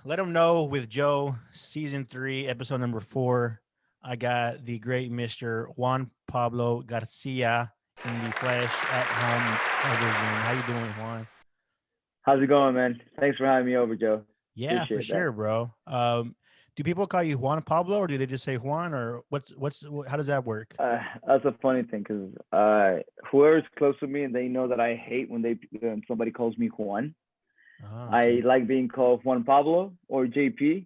let them know with Joe, season 3, episode number 4. I got the great Mr. Juan Pablo Garcia in the flesh at home over Zoom. How you doing, Juan? How's it going, man? Thanks for having me over, Joe. Yeah, for Appreciate that. sure, bro. Do people call you Juan Pablo, or do they just say Juan, or how does that work? That's a funny thing because whoever's close to me and they know that I hate when somebody calls me Juan. I Okay. like being called Juan Pablo or JP.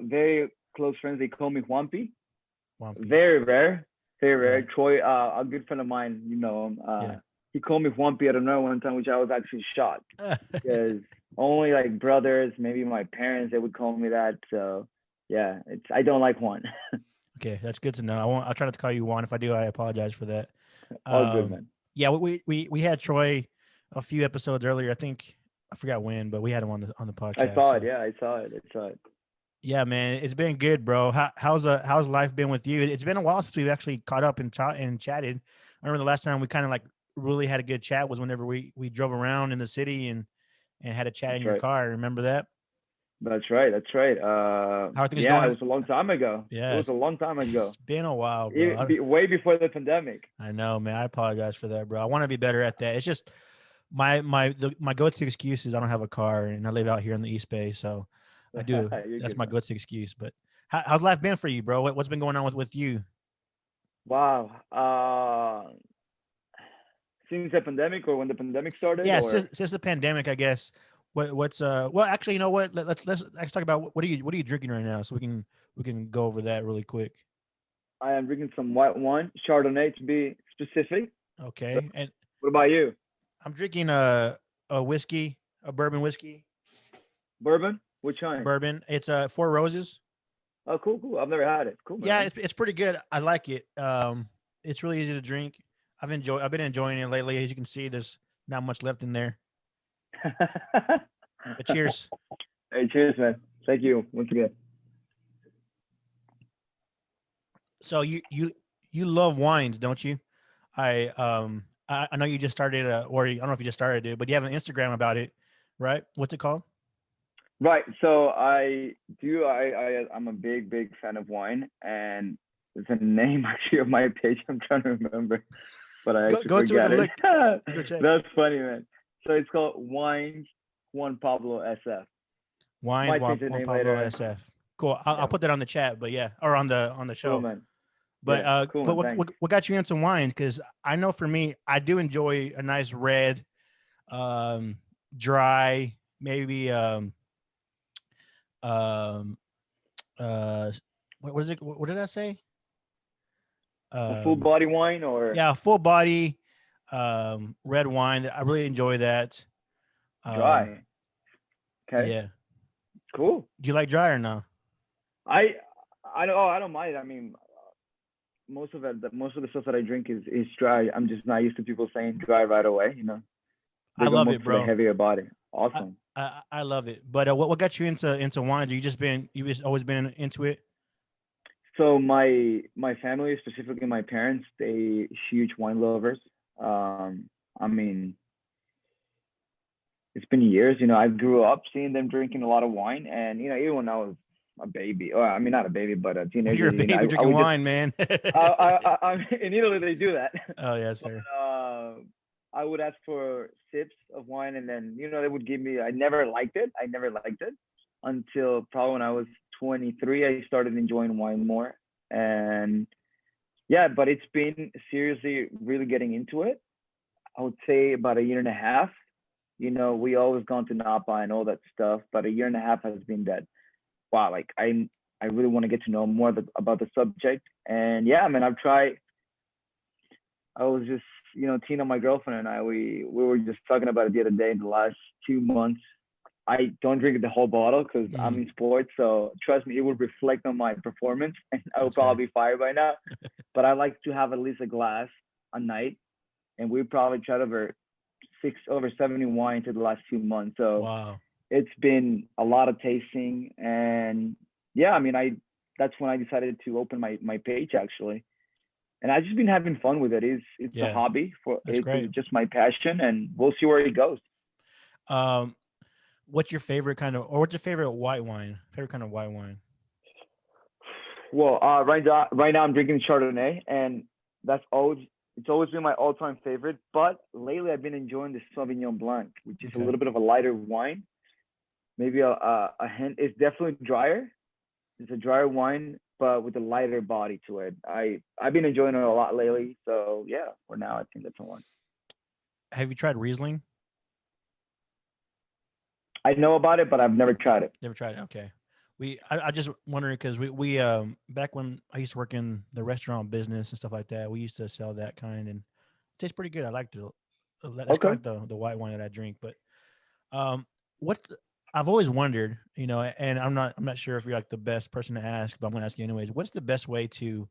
Very close friends, they call me Juanpi. Juan P. Very rare, very rare. Right. Troy, a good friend of mine, you know him. Yeah. He called me Juanpi out of nowhere one time, which I was actually shocked because only like brothers, maybe my parents, they would call me that. So yeah, I don't like Juan. Okay, that's good to know. I'll try not to call you Juan. If I do, I apologize for that. All good, Um, man. yeah, we had Troy a few episodes earlier. I think I forgot when, but we had him on the I podcast. saw it. So Yeah, I saw it. I saw it. yeah, man, it's been good, bro. How's life been with you? It's been a while since we've actually caught up and chatted. I remember the last time we kind of like really had a good chat was whenever we drove around in the city and had a chat in That's your right. car. Remember that? That's right. That's right. How are things Yeah, it going? was a long time ago. It Yeah, was a long time ago. it's been a while, bro. Way before the pandemic. I know, man. I apologize for that, bro. I want to be better at that. It's just my go-to excuse is I don't have a car and I live out here in the East Bay, so I do. You're That's good, my man. go-to excuse. But how's life been for you, bro? What's been going on with you? Wow. Since the pandemic or when the pandemic started Yeah, or since the pandemic, I guess. What's well, actually, you know what? Let's talk about what are you drinking right now, so we can go over that really quick. I am drinking some white wine, Chardonnay to be specific. Okay, and What about you? I'm drinking a whiskey, a bourbon whiskey, Bourbon? Which kind? bourbon. It's Four Roses. Oh, cool, cool. I've never had it. Cool, Yeah, man. it's pretty good. I like it. It's really easy to drink. I've been enjoying it lately. As you can see, there's not much left in there. But cheers. Hey, cheers, man. Thank you once again. So you love wines, don't you? I know you just started or I don't know if you just started it, but you have an Instagram about it, right? What's it called? Right. So I do. I'm a big fan of wine, and the name actually of my page I'm trying to remember, but I actually Go to it forget and it. look. Go check. That's funny, man. So it's called Wines Juan Pablo SF. Wines Might change the Juan name Pablo later. SF. Cool. I'll Yeah. put that on the chat, but yeah, or on the Cool, show. man. But Yeah. Cool, man. Thanks. what got you into wine? Because I know for me, I do enjoy a nice red, um, dry, maybe um what is it? What did I say? A full Um, body wine or yeah, full body, red wine. I really enjoy that. Um, dry? Okay. yeah. Cool. Do you like dry or no? I I don't. Oh, I don't mind. I mean, most of the stuff that I drink is dry. I'm just not used to people saying dry right away. You know, I they go love more it, to the bro. heavier body. I Awesome. I love it. But what got you into wines? You just always been into it? So my family, specifically my parents, they huge wine lovers. I mean, it's been years. You know, I grew up seeing them drinking a lot of wine, and you know, even when I was a baby, or I mean, not a baby, but a When teenager, you're a you know, baby I drinking would just, wine, man. in Italy they do that. Oh yeah, that's But fair. I would ask for sips of wine, and then you know they would give me. I never liked it. I never liked it until probably when I was 23. I started enjoying wine more, and yeah, but it's been seriously really getting into it. I would say about a year and a half. You know, we always gone to Napa and all that stuff, but a year and a half has been that. Wow, like I really want to get to know more about the subject, and yeah, I mean, I've tried. I was just, you know, Tina, my girlfriend, and I, we were just talking about it the other day. In the last 2 months, I don't drink the whole bottle because I'm Mm, in sports. So trust me, it would reflect on my performance, and I would that's fair. probably be fired by now. But I like to have at least a glass a night, and we probably tried over 70 wines in the last 2 months. So Wow. it's been a lot of tasting, and yeah, I mean, I that's when I decided to open my page actually, and I've just been having fun with it. It's a Yeah, hobby for that's it's great. just my passion, and we'll see where it goes. Um, what's your favorite kind of, or what's your favorite white wine? Favorite kind of white wine? Well, right now I'm drinking Chardonnay, and that's always it's always been my all-time favorite. But lately, I've been enjoying the Sauvignon Blanc, which is a Okay. little bit of a lighter wine. Maybe a hint. It's definitely drier. It's a drier wine, but with a lighter body to it. I've been enjoying it a lot lately. So yeah, for now, I think that's the one. Have you tried Riesling? I know about it, but I've never tried it. Never tried it. Okay. I just wondering because we back when I used to work in the restaurant business and stuff like that, we used to sell that kind and it tastes pretty good. I liked it. That's kind Okay. of like the white wine that I drink. But um, what's the, I've always wondered, and I'm not sure if you're like the best person to ask, but I'm gonna ask you anyways. What's the best way to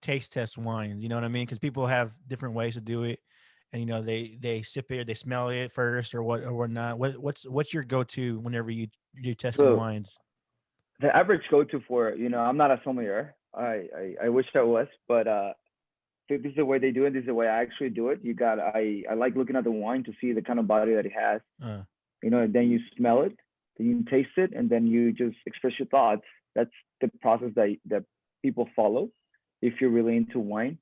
taste test wines? You know what I mean? Because people have different ways to do it, and they sip it, they smell it first, or whatnot. What's your go to whenever you're testing So wines? the average go-to for I'm not a sommelier. I wish I was, but this is the way they do it. This is the way I actually do it. I like looking at the wine to see the kind of body that it has. Uh, And then you smell it, then you taste it, and then you just express your thoughts. That's the process that people follow if you're really into wine.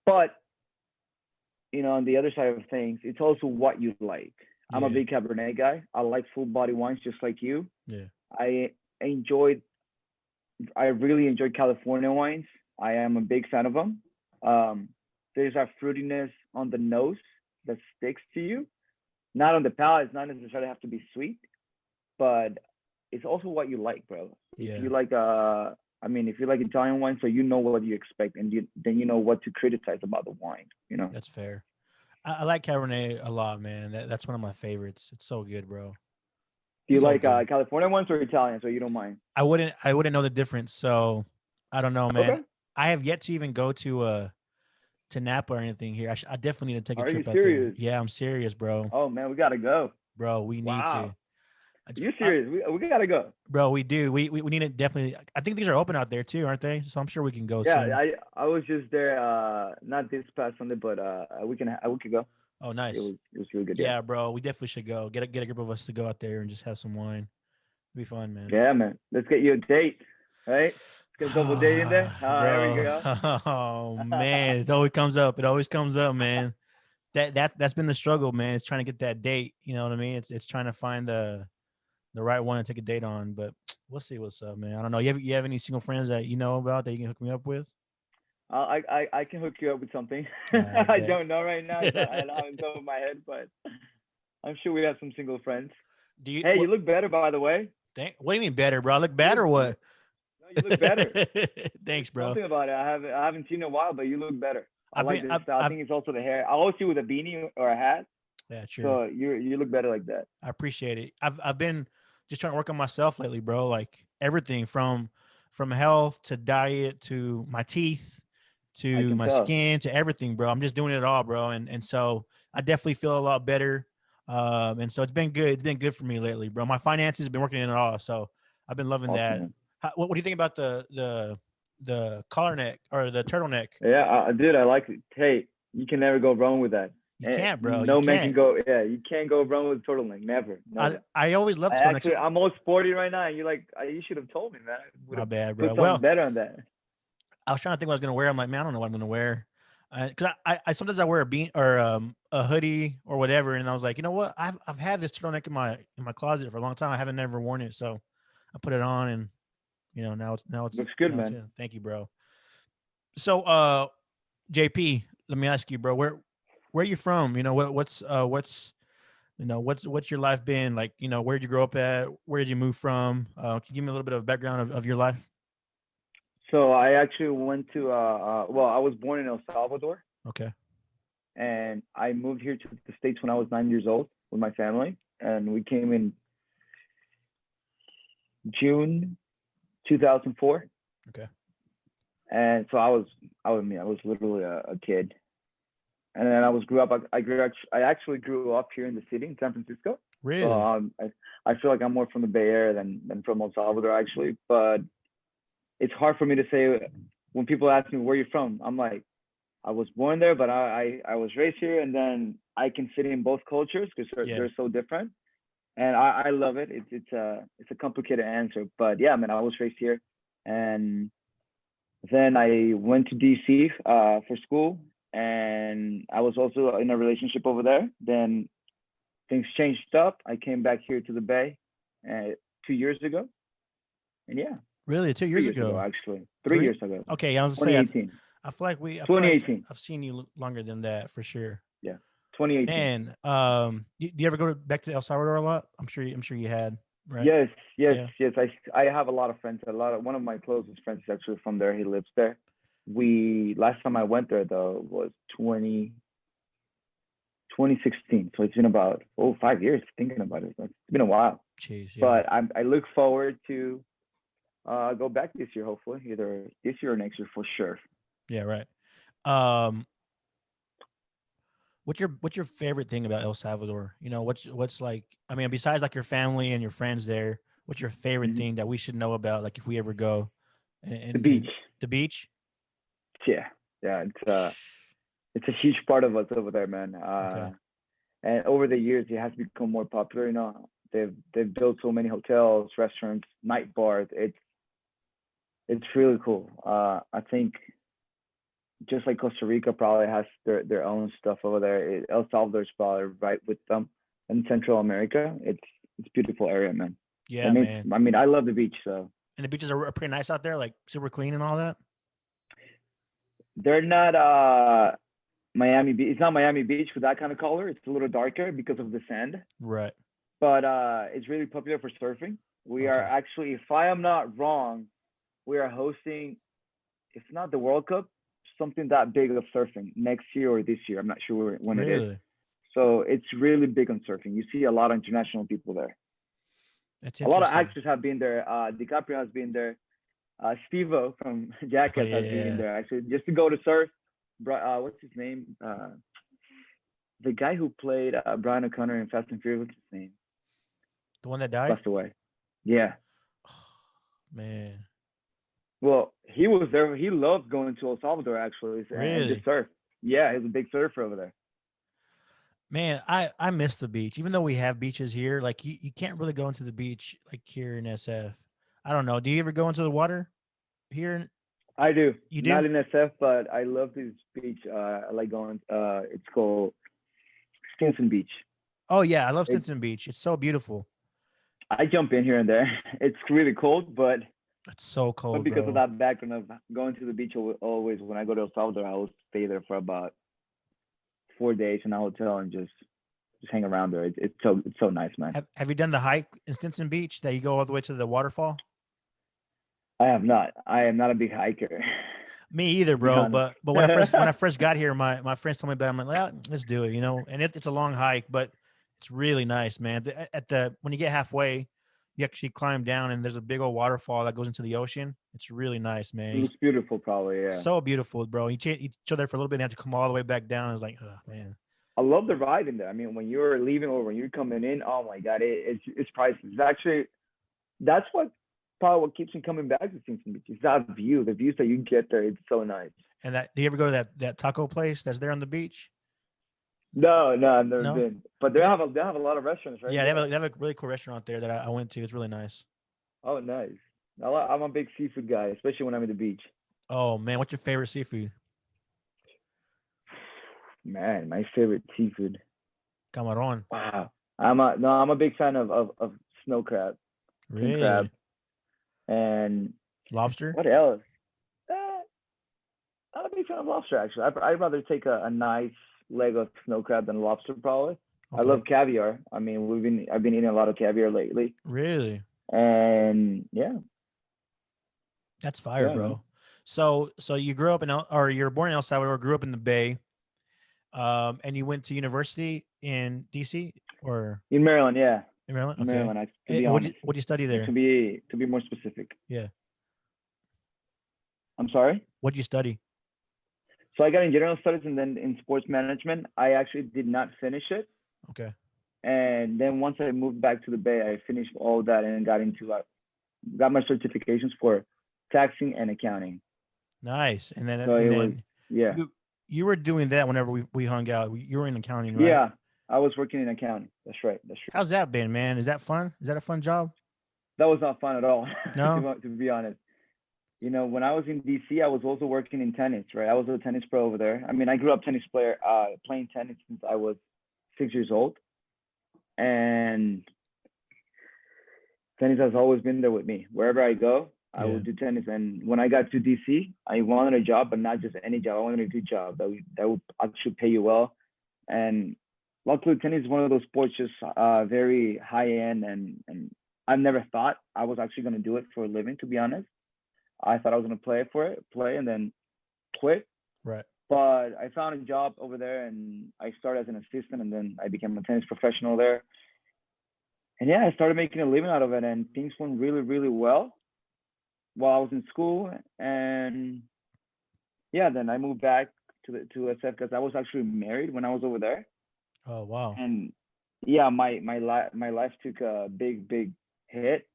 But on the other side of things, it's also what you like. I'm a yeah, big Cabernet guy. I like full body wines just like you. yeah, I enjoyed I really enjoy California wines. I am a big fan of them. Um, there's a fruitiness on the nose that sticks to you, not on the palate. It's not necessarily have to be sweet, but it's also what you like, bro. If yeah. you like, if you like Italian wine, so you know what you expect, and then you know what to criticize about the wine. That's fair. I like Cabernet a lot, man. That's one of my favorites. It's so good, bro. Do you So like good. California ones or Italian? So you don't mind? I wouldn't know the difference. So I don't know, man. Okay. I have yet to even go to Napa or anything here. I definitely need to take a Are you trip out there. serious? Yeah, I'm serious, bro. Oh man, we gotta go. Bro, we need to. Wow. You serious? We gotta go. Bro, we do. We need to definitely. I think these are open out there too, aren't they? So I'm sure we can go Yeah, soon. I was just there not this past Sunday, but we could go. Oh, It nice. was it was really good. Yeah. Yeah, bro. We definitely should go. Get a group of us to go out there and just have some wine. It'd be fun, man. Yeah, man. Let's get you a date, right? Let's get a double date in there. There we Bro. go. Oh man, it always comes up. It always comes up, man. That's been the struggle, man. It's trying to get that date. You know what I mean? It's trying to find the right one to take a date on. But we'll see what's up, man. I don't know. You have any single friends that you know about that you can hook me up with? I can hook you up with something. I I bet. don't know right now. I don't have it on top of my head, but I'm sure we have some single friends. Do you Hey, you what? look better, by the way. What do you mean better, bro? I look You bad look or no, what? no, you look better. There's Thanks, bro. something about it. I haven't seen in a while, but you look better. I I've like been this style. I I've think it's also the hair. I always see you with a beanie or a hat, yeah, true. so you look better like that. I appreciate it. I've been just trying to work on myself lately, bro. Like everything from health to diet to my teeth I to can my tell. skin to everything, bro. I'm just doing it all, bro. And so I definitely feel a lot better. And so it's been good. It's been good for me lately, bro. My finances have been working in it all. So I've been loving Awesome, that. man. What do you think about the collar neck or the turtleneck? Yeah, dude, I like it. Hey, you can never go wrong with that. You And can't, bro. You no man can can't. go. Yeah, you can't go wrong with turtleneck. Never, never. I always love turtlenecks. I'm all sporty right now, and you're like, you should have told me, man. I would My have bad, put bro. something Well, better on that. I was trying to think what I was gonna wear. I'm like, man, I don't know what I'm gonna wear. Because I sometimes I wear a bean or a hoodie or whatever, and I was like, you know what? I've had this turtleneck in my closet for a long time. I haven't never worn it, so I put it on, and Looks good, now it's man. yeah. Thank you, bro. So, JP, let me ask you, bro, where you from? What's your life been like? Where did you grow up at? Where did you move from? Can you give me a little bit of background of your life? So I actually went to well, I was born in El Salvador, Okay. and I moved here to the States when I was 9 years old with my family, and we came in June 2004. Okay. And so I was literally a kid, and then I actually grew up here in the city in San Francisco. So Really? I feel like I'm more from the Bay Area than from El Salvador actually, but it's hard for me to say when people ask me where you're from. I'm like, I was born there, but I was raised here, and then I can fit in both cultures because they're, Yeah. they're so different. and I love it. It's a complicated answer, but yeah, man, I was raised here, and then I went to DC for school, and I was also in a relationship over there. Then things changed up. I came back here to the Bay 2 years ago, and yeah, Really, two three years years ago ago, actually, three three. years ago, Okay, I was gonna say 2018, I feel like 2018, I've seen you longer than that for sure. yeah, 2018. Man, do you ever go back to El Salvador a lot? I'm sure you had, right? Yes, yes, Yeah. yes. I have a lot of friends. One of my closest friends is actually from there. He lives there. We last time I went there though was 2016. So it's been about 5 years thinking about it. It's been a while. Jeez, yeah. But I look forward to go back this year, hopefully, either this year or next year for sure. Yeah, right. Um, what's your favorite thing about El Salvador? You know, what's like? I mean, besides like your family and your friends there, what's your favorite Mhm. thing that we should know about? Like if we ever go, The beach. and the beach. Yeah, yeah. It's a huge part of us over there, man. Okay. And over the years, it has become more popular. You know, they've built so many hotels, restaurants, night bars. It's really cool. I think just like Costa Rica probably has their own stuff over there. El Salvador's probably right with them. In Central America, it's a beautiful area, man. Yeah, man. I mean, I love the beach, so And the beaches are pretty nice out there, like super clean and all that. they're not Miami Beach. It's not Miami Beach with that kind of color. It's a little darker because of the sand, Right. but it's really popular for surfing. We are Okay. actually, if I am not wrong, we are hosting, if not the World Cup, something that big of surfing next year or this year. I'm not sure when it is. Really? So it's really big on surfing. You see a lot of international people there. That's A lot of interesting. actors have been there. DiCaprio has been there. Steve-O from Oh Jackass has been yeah. there actually just to go to surf. What's his name? The guy who played Brian O'Connor in Fast and Furious. What's his name? The one that died? Passed away. Yeah. Man. Well, he was there. He loved going to El Salvador actually, and just Really? surf. Yeah, he was a big surfer over there. Man, I miss the beach. Even though we have beaches here, like you can't really go into the beach like here in SF. I don't know. Do you ever go into the water here? I do. You Not do? in SF, but I love this beach. I like going. It's called Stinson Beach. Oh yeah, I love It, Stinson Beach. It's so beautiful. I jump in here and there. It's really cold, It's so but cold, because of bro. that background of going to the beach always when I go to El Salvador, I will stay there for about 4 days in a hotel and just hang around there. It's so nice, man. Have you done the hike in Stinson Beach that you go all the way to the waterfall? I have not. I am not a big hiker, Me either, to be bro. honest. But when I first got here, my friends told me about it. I'm like, "Ah, let's do it, you know. And it's a long hike, but it's really nice, man. At the when you get halfway, you actually climb down, and there's a big old waterfall that goes into the ocean. It's really nice, man. It looks beautiful, probably. Yeah. So beautiful, bro. You chill there for a little bit, and have to come all the way back down. It's like, oh man. I love the ride in there. I mean, when you're leaving or when you're coming in, oh my god, it's priceless. It's actually that's what probably what keeps me coming back to Kingston Beach. It's that view, the views that you get there. It's so nice. And that do you ever go to that taco place that's there on the beach? No, no, I've never No. been. But But they have a lot of restaurants, right? yeah, Yeah. they have a really cool restaurant there that I went to. It's really nice. Oh, nice. I'm a big seafood guy, especially when I'm at the beach. Oh man, what's your favorite seafood? Man, my favorite seafood. Camarón. Wow. I'm a big fan of snow crab, king crab, Really? and Lobster? what else? Uh, Not a big fan of lobster actually. I'd rather take a nice leg of snow crab than lobster probably. I Okay. love caviar. I mean, I've been eating a lot of caviar lately, Really? and yeah, That's fire, yeah, man. bro. So you grew up in or you were born in El Salvador, grew up in the Bay, and you went to university in DC or In Maryland, yeah, in Maryland? in Okay. Maryland. To be And honest, what'd you study and there? to be more specific. Yeah. I'm sorry. What'd you study? So I got in general studies and then in sports management. I actually did not finish it, Okay. and then once I moved back to the Bay, I finished all that and got my certifications for taxing and accounting. Nice. So And it was then yeah, you you were doing that whenever we hung out. You were in accounting, right? yeah. I was working in accounting. That's right. That's right. How's that been, man? Is that fun? Is that a fun job? That was not fun at all, No. to be honest. When I was in DC, I was also working in tennis, right? I was a tennis pro over there. I mean, I grew up playing tennis since I was 6 years old, and tennis has always been there with me. Wherever I go, I Yeah. would do tennis. And when I got to DC, I wanted a job, but not just any job. I wanted a good job that would actually pay you well. And luckily, tennis is one of those sports just very high end, and I never thought I was actually going to do it for a living. To be honest, I thought I was going to play, and then quit. Right. But I found a job over there, and I started as an assistant, and then I became a tennis professional there. And yeah, I started making a living out of it, and things went really, really well while I was in school. And yeah, then I moved back to SF because I was actually married when I was over there. Oh wow. And yeah, my life took a big hit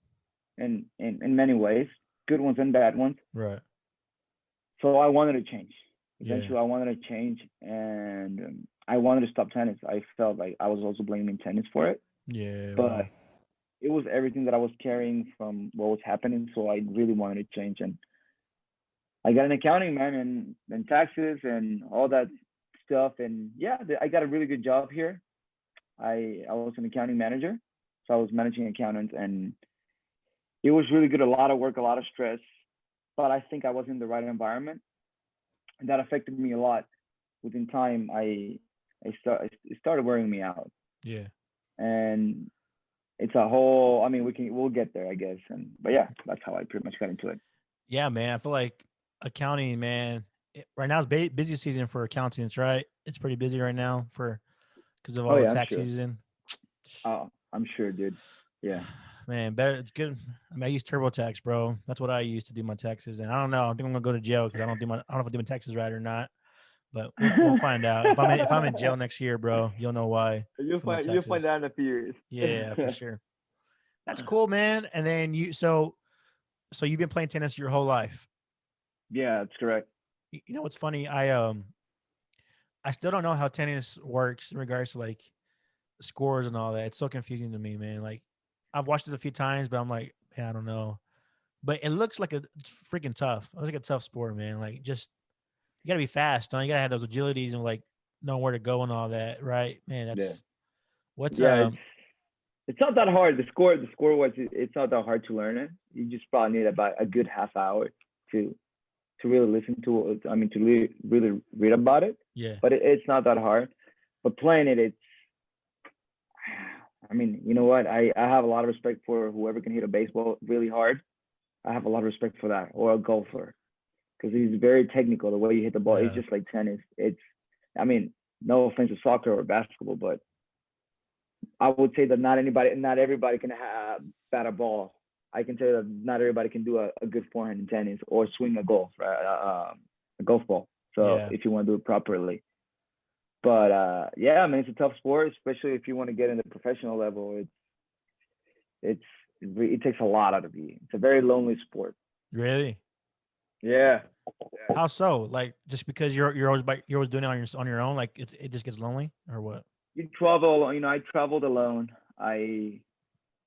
in many ways, good ones and bad ones. Right. So I wanted to change. Yeah. Eventually, I wanted to change, and I wanted to stop tennis. I felt like I was also blaming tennis for it, Yeah. but Wow. it was everything that I was carrying from what was happening. So I really wanted to change, and I got an accounting, man, and taxes and all that stuff. And yeah, I got a really good job here. I was an accounting manager, so I was managing accountants, and it was really good. A lot of work, a lot of stress, but I think I was in the right environment, and that affected me a lot. Within time, it started wearing me out, Yeah. and it's a whole. I mean, we'll get there, I guess. But yeah, that's how I pretty much got into it. Yeah, man. I feel like accounting, man. Right now is busy season for accountants, right? It's pretty busy right now for because of Oh all the yeah, I'm tax sure. season. Oh, I'm sure, dude. Yeah. Man, better. It's good. I mean, I use TurboTax, bro. That's what I use to do my taxes, and I don't know. I think I'm gonna go to jail because I don't know if I do my taxes right or not. But we'll find out. If I'm in jail next year, bro, you'll know why for my You'll find taxes. out in a few years. Yeah, for sure. That's cool, man. And then so you've been playing tennis your whole life. Yeah, that's correct. You know what's funny? I still don't know how tennis works in regards to like scores and all that. It's so confusing to me, man. Like I've watched it a few times, but I'm like, man, I don't know. But it looks like it's freaking tough. It looks like a tough sport, man. Like just you gotta be fast, huh? You gotta have those agilities and like know where to go and all that, right? Man, Yeah. that's what's Yeah, it's not that hard. The score was it's not that hard to learn it. You just probably need about a good half hour to really listen to it. I mean, to really read about it. yeah, But it's not that hard. But playing it, it's. I mean, you know what? I have a lot of respect for whoever can hit a baseball really hard. I have a lot of respect for that, or a golfer, because he's very technical. The way you hit the ball, it's yeah, just like tennis. I mean, no offense to soccer or basketball, but I would say that not everybody can bat a ball. I can tell you that not everybody can do a good forehand in tennis or swing a golf ball. So yeah. if you want to do it properly, but yeah, I mean, it's a tough sport, especially if you want to get in the professional level. It's it takes a lot out of you. It's a very lonely sport. Really? Yeah. How so? Like just because you're always doing it on your own, like it just gets lonely or what? You travel. I traveled alone. I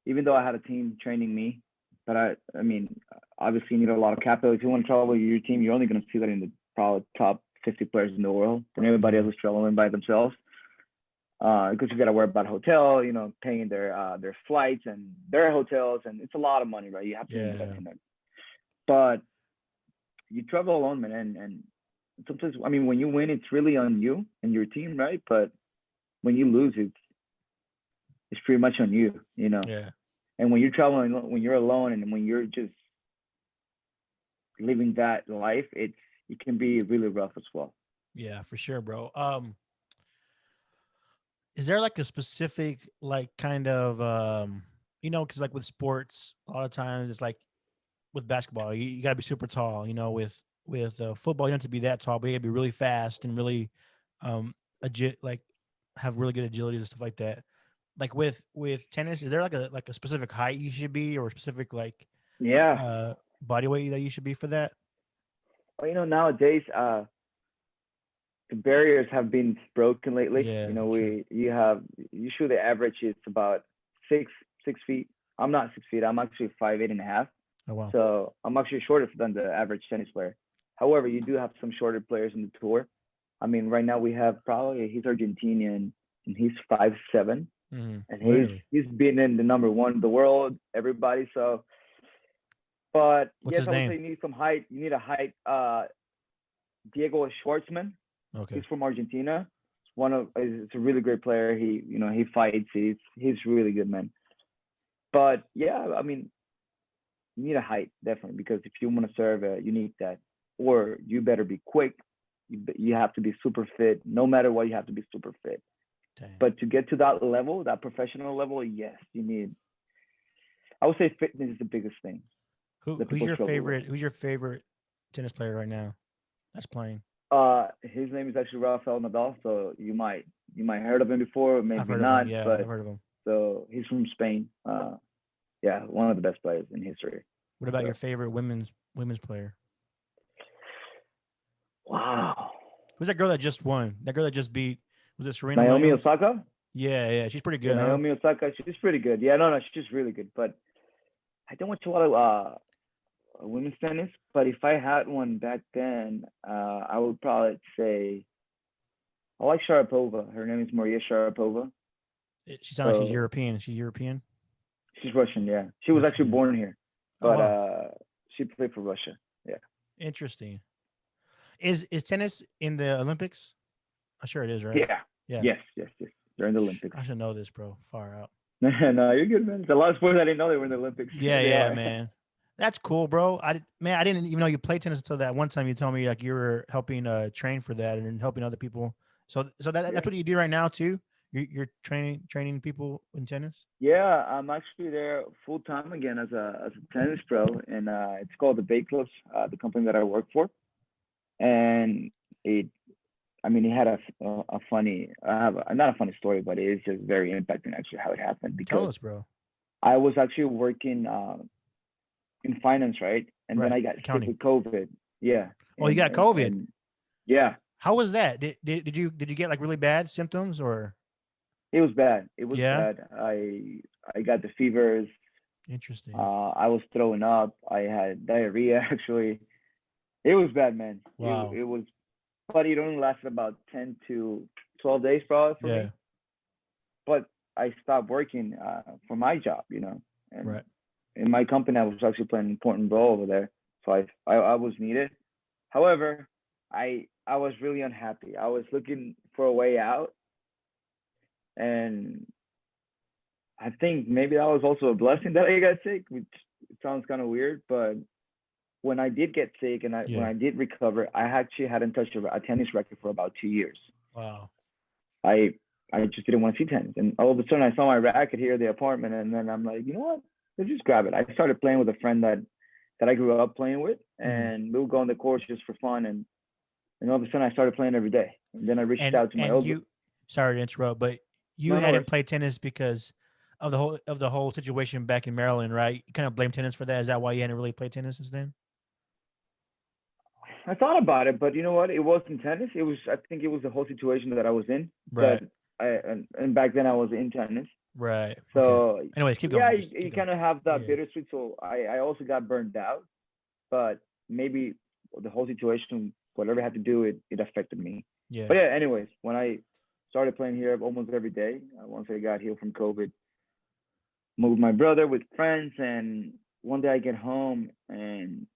Even though I had a team training me, but I mean, obviously you need a lot of capital. If you want to travel with your team, you're only going to see that in the probably top 50 players in the world. And everybody Yeah, else is traveling by themselves. Because you got to worry about hotel, paying their flights and their hotels, and it's a lot of money, right? You have to invest yeah, in it. But you travel alone, man, and sometimes, I mean, when you win, it's really on you and your team, right? But when you lose, it's pretty much on you. yeah, And when you're traveling, when you're alone, and when you're just living that life, it can be really rough as well. yeah, for sure, bro. Is there like a specific like kind of because like with sports, a lot of times it's like with basketball, you gotta be super tall. With football, you don't have to be that tall, but you gotta be really fast and really like have really good agilities and stuff like that. Like with tennis, is there like a specific height you should be or a specific like Yeah. body weight that you should be for that? Well, nowadays, the barriers have been broken lately. Yeah, You know, true. you have usually the average is about six feet. I'm not 6 feet. I'm actually 5'8.5". Oh wow. So I'm actually shorter than the average tennis player. However, you do have some shorter players in the tour. I mean, right now we have probably he's Argentinian and he's 5'7", and Really? he's been in the number one in the world, everybody. So, but What's yes, his I would say name? you need some height. You need a height. Diego Schwartzman. Okay. He's from Argentina. It's a really great player. He fights. He's really good, man. But yeah, I mean, you need a height definitely because if you want to serve, you need that, or you better be quick. You have to be super fit. No matter what, you have to be super fit. Dang. But to get to that level, that professional level, yes, you need. I would say fitness is the biggest thing that Who's people your struggle with. favorite? Who's your favorite tennis player right now that's playing? His name is actually Rafael Nadal. So you might heard of him before, I've maybe heard of him. not. Yeah, I've But heard of him. so he's from Spain. Yeah, one of the best players in history. What about your So favorite women's player? wow, Who's that girl that just won? That girl that just beat, was it Serena Naomi Williams? Osaka. Yeah, yeah, she's pretty Yeah, good, huh? Naomi Osaka. She's pretty good. Yeah, no, she's really good. But I don't watch a lot of women's tennis. But if I had one back then, I would probably say I like Sharapova. Her name is Maria Sharapova. She sounds like she's So European. Is she European? she's Russian. Yeah, she was Russian, actually yeah. born here, Oh but wow, she played for Russia. Yeah. interesting. Is tennis in the Olympics? I'm sure it is, right? Yeah. Yeah. Yes. Yes. Yes. They're in the Olympics. I should know this, bro. Far out. No, you're good, man. There's a lot of sports I didn't know they were in the Olympics. Yeah, They yeah, are. man. That's cool, bro. I didn't even know you played tennis until that one time you told me like you were helping train for that and helping other people. So Yeah. that's what you do right now too. You're training people in tennis. Yeah, I'm actually there full time again as a tennis pro, and it's called the Bay Clubs, the company that I work for. And it, I mean, it had a funny, not a funny story, but it is just very impacting actually how it happened Tell because us, bro. I was actually working in finance, right? And then Right, I got sick accounting. with COVID. Yeah, Oh, you and got and COVID. and yeah, How was that? Did you get like really bad symptoms or? it was bad. It was Yeah, bad. I got the fevers. interesting. I was throwing up. I had diarrhea. Actually, it was bad, man. It Wow. it was, but it only lasted about 10 to 12 days, probably for Yeah. me. But I stopped working for my job, and Right. in my company, I was actually playing an important role over there. So I was needed. However, I was really unhappy. I was looking for a way out, and I think maybe that was also a blessing that I got sick, which sounds kind of weird, but when I did get sick and when Yeah. I did recover, I actually hadn't touched a tennis racket for about 2 years. Wow. I I just didn't want to see tennis, and all of a sudden I saw my racket here at the apartment, and then I'm like, you know what? Let's just grab it. I started playing with a friend that I grew up playing with, Mhm. and we would go on the course just for fun, and all of a sudden I started playing every day. And then I reached And out to my and old you, sorry to interrupt, but you no, no hadn't worries. played tennis because of the whole situation back in Maryland, right? You kind of blame tennis for that. Is that why you hadn't really played tennis since then? I thought about it, but you know what? It wasn't tennis. I think it was the whole situation that I was in that Right. and back then I was in tennis. Right. Okay. So Anyways, keep yeah, going. you, Just keep you going. kind of have that Yeah. bittersweet. So I also got burned out, but maybe the whole situation, whatever I had to do, it affected me. Yeah. But yeah, anyways, when I started playing here almost every day, once I got healed from COVID, moved with my brother with friends, and one day I get home and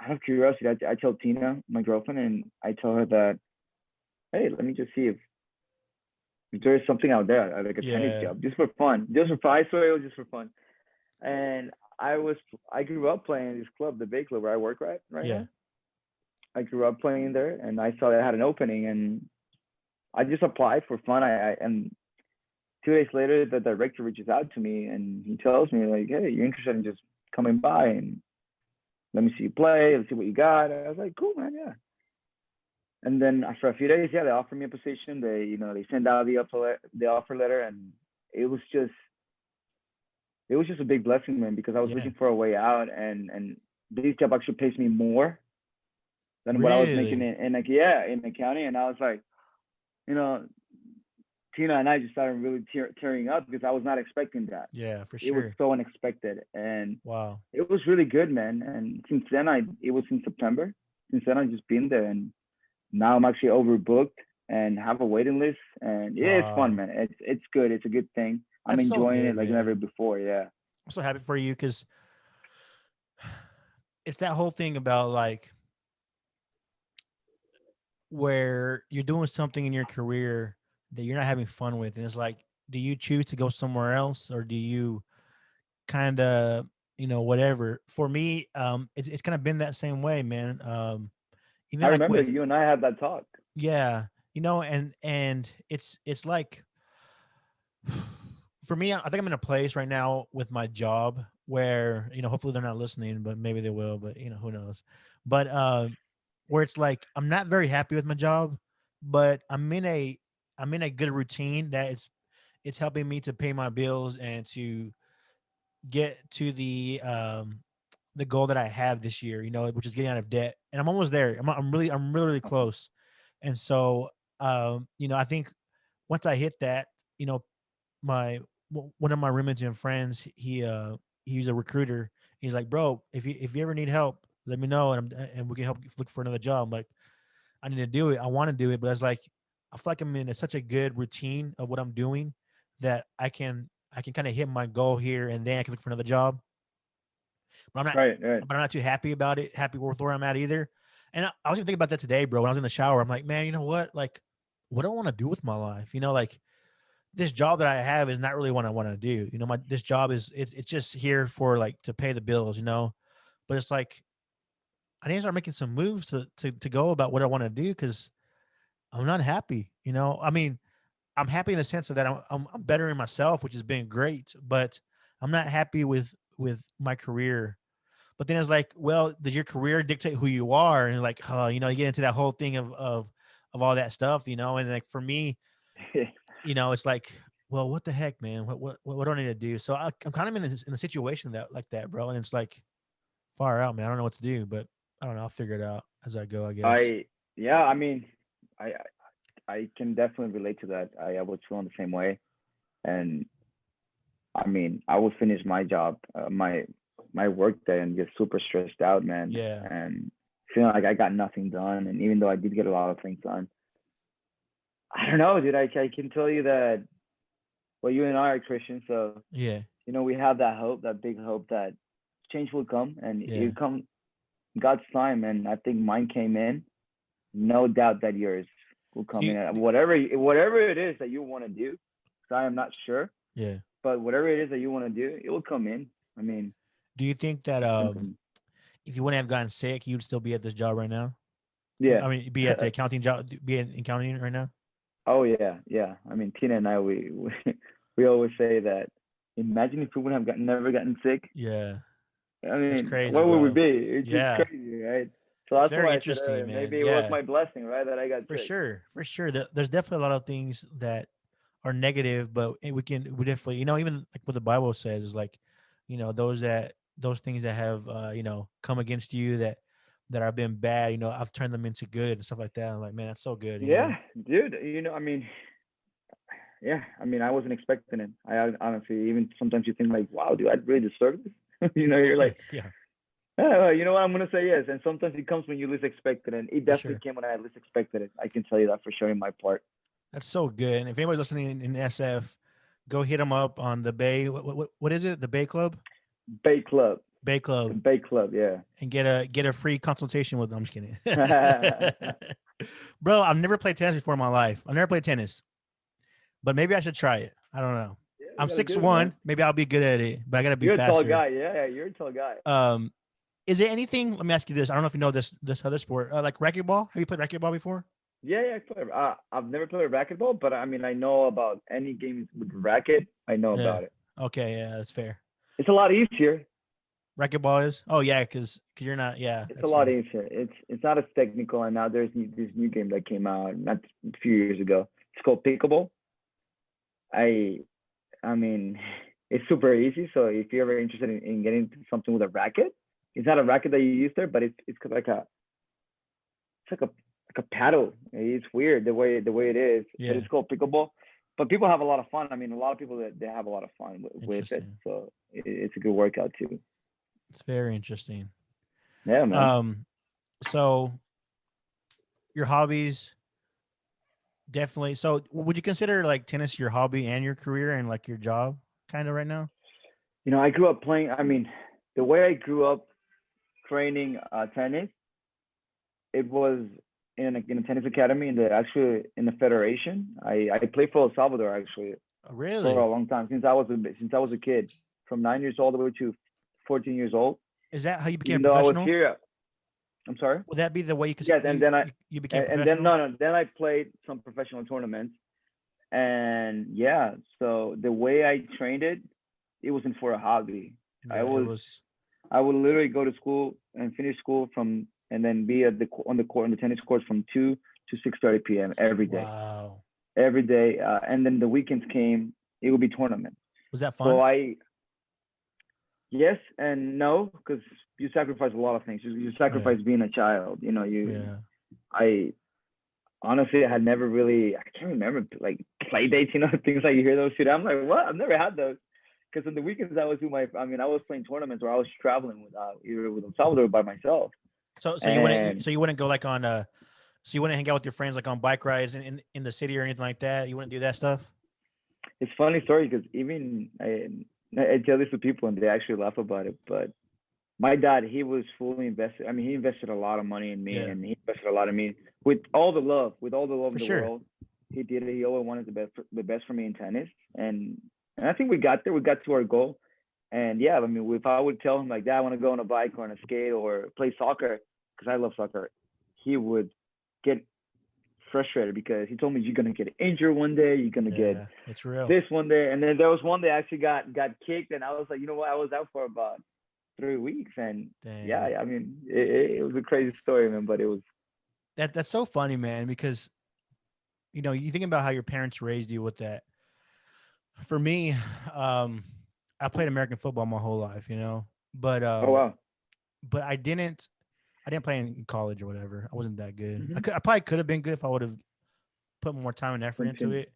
out of curiosity, I tell Tina, my girlfriend, and I tell her that, hey, let me just see if there's something out there, like a tennis Yeah. job, just for fun, just for fun. I swear it was just for fun. And I grew up playing this club, the Bay Club, where I work right Yeah. now. I grew up playing there, and I saw they had an opening, and I just applied for fun. And 2 days later, the director reaches out to me, and he tells me like, "Hey, you're interested in just coming by and let me see you play. Let's see what you got." And I was like, "Cool, man, yeah." And then after a few days, yeah, they offered me a position. They sent out the offer letter, and it was just it was just a big blessing, man, because I was Yeah. looking for a way out, and this job actually pays me more than what I was making Really? in like yeah in accounting, and I was like, you know, Tina and I just started really tearing up because I was not expecting that. Yeah, for It was sure. so unexpected, and Wow. it was really good, man. And since then, it was in September. Since then, I've just been there, and now I'm actually overbooked and have a waiting list. And yeah, it's fun, Wow. man. It's good. It's a good thing. I'm That's so enjoying good, it like never man. before. Yeah. I'm so happy for you because it's that whole thing about like where you're doing something in your career that you're not having fun with. And it's like, do you choose to go somewhere else or do you kind of, whatever? For me, it's kind of been that same way, man. I Even like remember with, you and I had that talk. yeah, and it's like, for me, I think I'm in a place right now with my job where, hopefully they're not listening, but maybe they will, but who knows. But where it's like I'm not very happy with my job, but I'm in a good routine that it's helping me to pay my bills and to get to the goal that I have this year, which is getting out of debt. And I'm almost there. I'm really close. And so I think once I hit that, you know, my one of my roommates and friends, he's a recruiter. He's like, bro, if you ever need help, let me know, and we can help you look for another job. I'm like, I need to do it. I want to do it, but it's like I feel like I'm in such a good routine of what I'm doing that I can kind of hit my goal here and then I can look for another job. But I'm not Right. Right. but I'm not too happy about it. Happy with where I'm at either. And I was even thinking about that today, bro. When I was in the shower, I'm like, man, you know what? Like, what do I want to do with my life? Like this job that I have is not really what I want to do. This job it's just here for like to pay the bills. But it's like I need to start making some moves to go about what I want to do because I'm not happy. I mean, I'm happy in the sense of that I'm bettering myself, which has been great, but I'm not happy with my career. But then it's like, well, does your career dictate who you are? And like, you get into that whole thing of all that stuff, and like for me, it's like, well, what the heck, man? What do I need to do? So I'm kind of in a situation that like that, bro. And it's like far out, man. I don't know what to do, but I don't know. I'll figure it out as I go, I guess. I yeah. I mean, I I can definitely relate to that. I was feeling the same way, and I mean, I would finish my job, my work day, and get super stressed out, man, Yeah. and feeling like I got nothing done. And even though I did get a lot of things done, I don't know, dude. I can tell you that. Well, you and I are Christians, so Yeah. we have that hope, that big hope that change will come, and Yeah. it come God's time. And I think mine came in. No doubt that yours will Do come you, in. Whatever it is that you want to do, so I am not sure, yeah. but whatever it is that you want to do, it will come in. I mean, Do you think that simple. if you wouldn't have gotten sick, you'd still be at this job right now? Yeah. I mean, be at the accounting job, be in accounting right now? Oh yeah, yeah. I mean, Tina and I, we always say that. Imagine if we would have never gotten sick. Yeah. I That's mean, crazy, where would we bro. be? It's Yeah. crazy, right? So It's that's very why I said interesting, earlier, man. maybe it was Yeah. my blessing, right, that I got For sick. sure. For sure. There's definitely a lot of things that are negative, but we definitely, even like what the Bible says is like, those things that have come against you that have been bad, I've turned them into good and stuff like that. I'm like, man, that's so good. Yeah, dude. I mean, yeah. I mean, I wasn't expecting it. I honestly, even sometimes you think like, wow, dude, I really deserve this. You're like, Yeah, you know what? I'm gonna say yes. And sometimes it comes when you least expect it, and it for definitely sure. came when I least expected it. I can tell you that for sure in my part. That's so good. And if anybody's listening in SF, go hit them up on the Bay. What is it? The Bay Club? Bay Club, Bay the Club, Bay Club, yeah. and get a free consultation with them. I'm just kidding. Bro, I've never played tennis before in my life. I've never played tennis, but maybe I should try it. I don't know. Yeah, you I'm gotta six do it, man. one. Maybe I'll be good at it, but I gotta be You're a tall faster. guy. Yeah, you're a tall guy. Um, is it anything? Let me ask you this. I don't know if you know this other sport, like racquetball. Have you played racquetball before? Yeah, I've never played racquetball, but I mean, I know about any games with racket. I know Yeah. about it. Okay. Yeah, that's fair. It's a lot easier. Racquetball is. Oh yeah, because you're not. Yeah, It's a that's lot fair. easier. It's not as technical, and now there's this new game that came out not a few years ago. It's called pickleball. I I mean, it's super easy. So if you're ever interested in getting into something with a racket, it's not a racket that you use there, but it's like it's like a paddle. It's weird the way it is, but Yeah. it's called pickleball. But people have a lot of fun. I mean, a lot of people that they have a lot of fun with it. Interesting. So it's a good workout too. It's very interesting. Yeah, man. So your hobbies definitely. So would you consider like tennis your hobby and your career and like your job kind of right now? I grew up playing. I mean, the way I grew up training tennis, it was in a tennis academy in the federation. I played for El Salvador actually Oh, for really? a long time since I was a kid, from 9 years all the way to 14 years old. Is that how you became a Even though I was professional? here, I'm sorry. Would that be the way you Yes, and then you became then professional? no, no, then I played some professional tournaments, and yeah, so the way I trained it, it wasn't for a hobby. I Yeah, it was was. I would literally go to school and finish school and then be at on the court on the tennis courts from 2 to 6:30 p.m. Wow. every day, and then the weekends came, it would be tournaments. Was that So fun? yes and no, because you sacrifice a lot of things. You Yeah. sacrifice being a child. Yeah. I honestly I had never really, I can't remember like play dates, things like you hear those shit. I'm like, what? I've never had those. Because on the weekends I was I was playing tournaments, or I was traveling with either with El Salvador by myself. So And you wouldn't go like on so you wouldn't hang out with your friends like on bike rides in the city or anything like that. You wouldn't do that stuff. it's a funny story because even I tell this to people and they actually laugh about it. But my dad, he was fully invested. I mean, he invested a lot of money in me, Yeah, and he invested a lot in me with all the love for in the sure. world. He did it. He always wanted the best for me in tennis, and I think we got there. We got to our goal. And yeah, I mean, if I would tell him like, Dad, I want to go on a bike or on a skate or play soccer, because I love soccer, he would get frustrated because he told me you're gonna get injured one day, you're gonna get Yeah, it's real. this one day, and then there was one day I actually got kicked, and I was like, you know what, I was out for about 3 weeks, and Dang. yeah, I mean, it was a crazy story, man, but it was. That's so funny, man, because you think about how your parents raised you with that. For me, um, I played American football my whole life, but Oh wow. but I didn't play in college or whatever. I wasn't that good. Mm-hmm. I probably could have been good if I would have put more time and effort into Continue. it.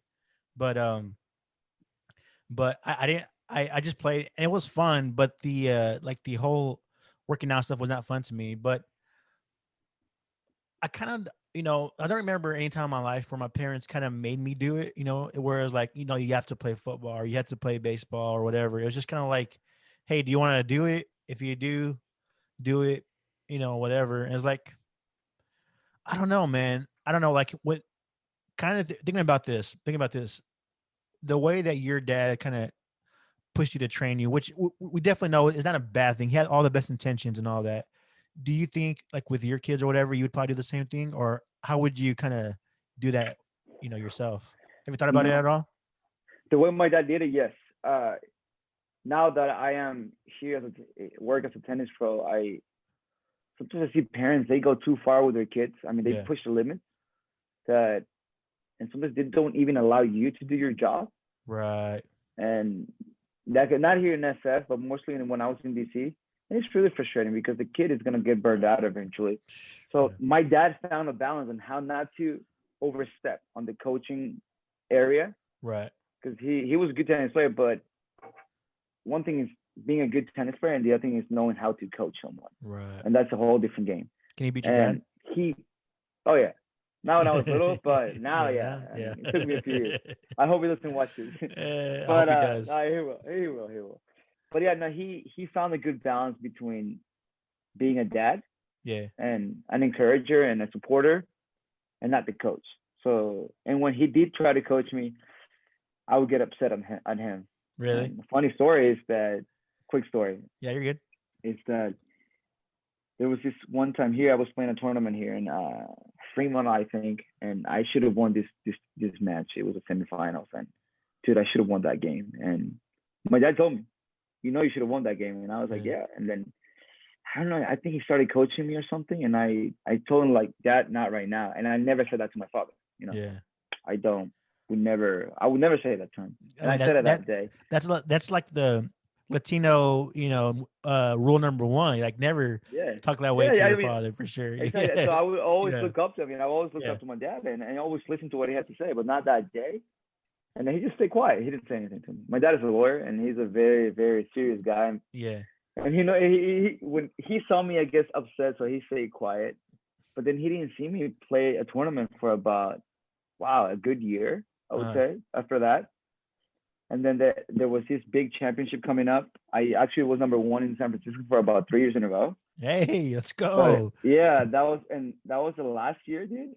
But I didn't. I just played and it was fun, but the like the whole working out stuff was not fun to me. But I kind of I don't remember any time in my life where my parents kind of made me do it. Whereas like you have to play football or you have to play baseball or whatever. It was just kind of like, hey, do you want to do it? If you do it. Whatever. And it's like I don't know, man. I don't know. Like what kind of thinking about this, the way that your dad kind of pushed you to train you, which we definitely know is not a bad thing. He had all the best intentions and all that. Do you think like with your kids or whatever, you would probably do the same thing, or how would you kind of do that, yourself? Have you thought You about it know, at all? the way my dad did it, yes. Now that I am here work as a tennis pro, I sometimes I see parents, they go too far with their kids. I mean, they Yeah. push the limits that, and sometimes they don't even allow you to do your job. Right. And that not here in SF, but mostly when I was in DC. And it's really frustrating because the kid is gonna get burned out eventually. So Yeah. my dad found a balance on how not to overstep on the coaching area, Right. because he was a good tennis player, but one thing is being a good tennis player, and the other thing is knowing how to coach someone, Right. and that's a whole different game. Can you beat your dad? And he, oh yeah, not when I was little, but now Yeah. yeah. Now. I Yeah. mean, it took me a few years. I hope he doesn't watch this, I but hope he does. no, he will. But yeah, no, he found a good balance between being a dad Yeah. and an encourager and a supporter, and not the coach. So, and when he did try to coach me, I would get upset on him. Really? And the funny story is that, quick story, Yeah. You're good. is that there was this one time here, I was playing a tournament here in Fremont, I think, and I should have won this match. It was a semifinals, and dude, I should have won that game. And my dad told me, you should have won that game, and I was like, Yeah. yeah. And then I don't know, I think he started coaching me or something, and I told him like, Dad, not right now. And I never said that to my father. Yeah. I don't. I would never say that to him. I And mean I said it that that day. that's like the Latino, rule number one, like never Yeah. talk that way Yeah, to yeah. I your mean, father for sure. exactly. Yeah. So I would always Yeah. look up to him. I always looked Yeah. up to my dad, and I always listened to what he had to say, but not that day. And then he just stayed quiet. He didn't say anything to me. My dad is a lawyer, and he's a very, very serious guy. Yeah. And when he saw me, I guess upset, so he stayed quiet. But then he didn't see me play a tournament for about a good year, I would Uh, say. After that, and then there was this big championship coming up. I actually was number one in San Francisco for about 3 years in a row. hey, let's But go. yeah, that was the last year, dude.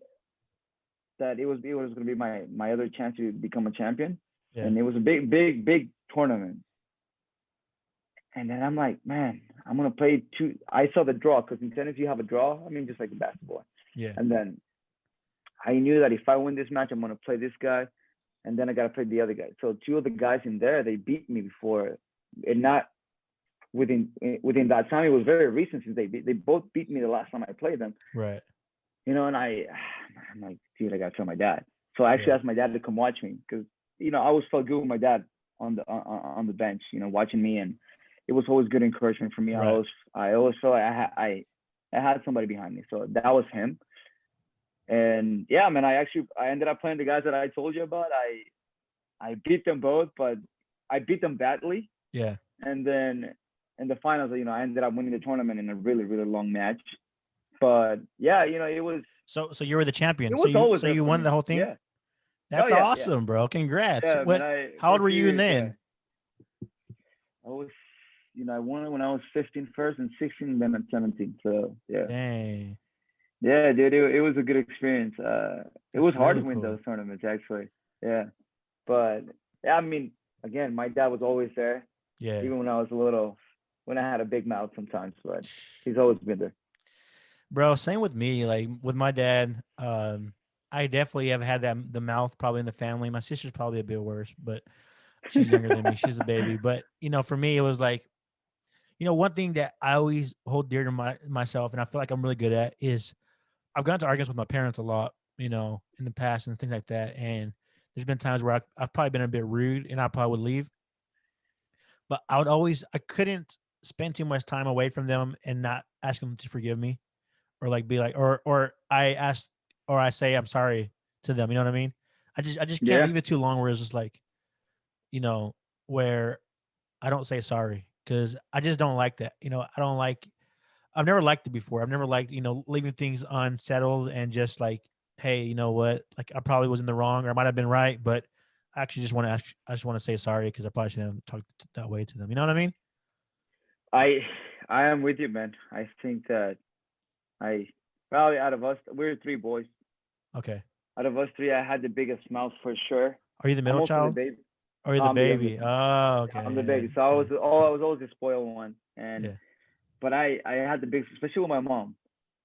That it was gonna be my other chance to become a champion, Yeah. and it was a big tournament. And then I'm like, man, I'm gonna play two. I saw the draw because in tennis you have a draw. I mean, just like basketball. Yeah. And then I knew that if I win this match, I'm gonna play this guy, and then I gotta play the other guy. So two of the guys in there, they beat me before, and not within that time. It was very recent since they both beat me the last time I played them. Right. And I'm like, dude, I gotta tell my dad. So I actually Yeah. asked my dad to come watch me because I always felt good with my dad on the bench, watching me, and it was always good encouragement for me. Right. I always felt like I had somebody behind me, so that was him. And yeah, man, I ended up playing the guys that I told you about. I beat them both, but I beat them badly. Yeah. And then in the finals, I ended up winning the tournament in a really, really long match. But yeah, it was So you were the it champion. So was you always so there you for won me. the whole thing? Yeah. Oh That's yeah, yeah, awesome, bro. Congrats. yeah, man. How For old were you 2 years, yeah. then? I was, I won it when I was 15 first and 16, then at 17. So yeah, Dang. yeah, dude, it was a good experience. It was That's hard to really win those cool. tournaments actually. Yeah, but yeah, I mean, again, my dad was always there, Yeah. even when I was when I had a big mouth sometimes, but he's always been there. Bro, same with me. Like with my dad, I definitely have had the mouth probably in the family. My sister's probably a bit worse, but she's younger than me. She's a baby. But for me, it was like, one thing that I always hold dear to myself, and I feel like I'm really good at, is I've gotten to arguments with my parents a lot, in the past and things like that. And there's been times where I've probably been a bit rude, and I probably would leave. But I couldn't spend too much time away from them and not ask them to forgive me, or like be like, or I ask, or I say I'm sorry to them. You know what I mean? I just can't Yeah, leave it too long where it's just like, where I don't say sorry, because I just don't like that. I don't like. I've never liked it before. I've never liked, leaving things unsettled and just like, hey, you know what? Like I probably was in the wrong, or I might have been right, but I actually just want to ask. I just want to say sorry because I probably shouldn't have talked that way to them. You know what I mean? I I am with you, man. I think that I probably out of us, we're three boys. Okay. Out of us three, I had the biggest mouth for sure. Are you the I'm middle also the child? baby. Or are you the I'm the youngest baby? one. Oh, I'm the okay. baby. So Yeah. I was always the spoiled one. And Yeah. but I had the biggest, especially with my mom.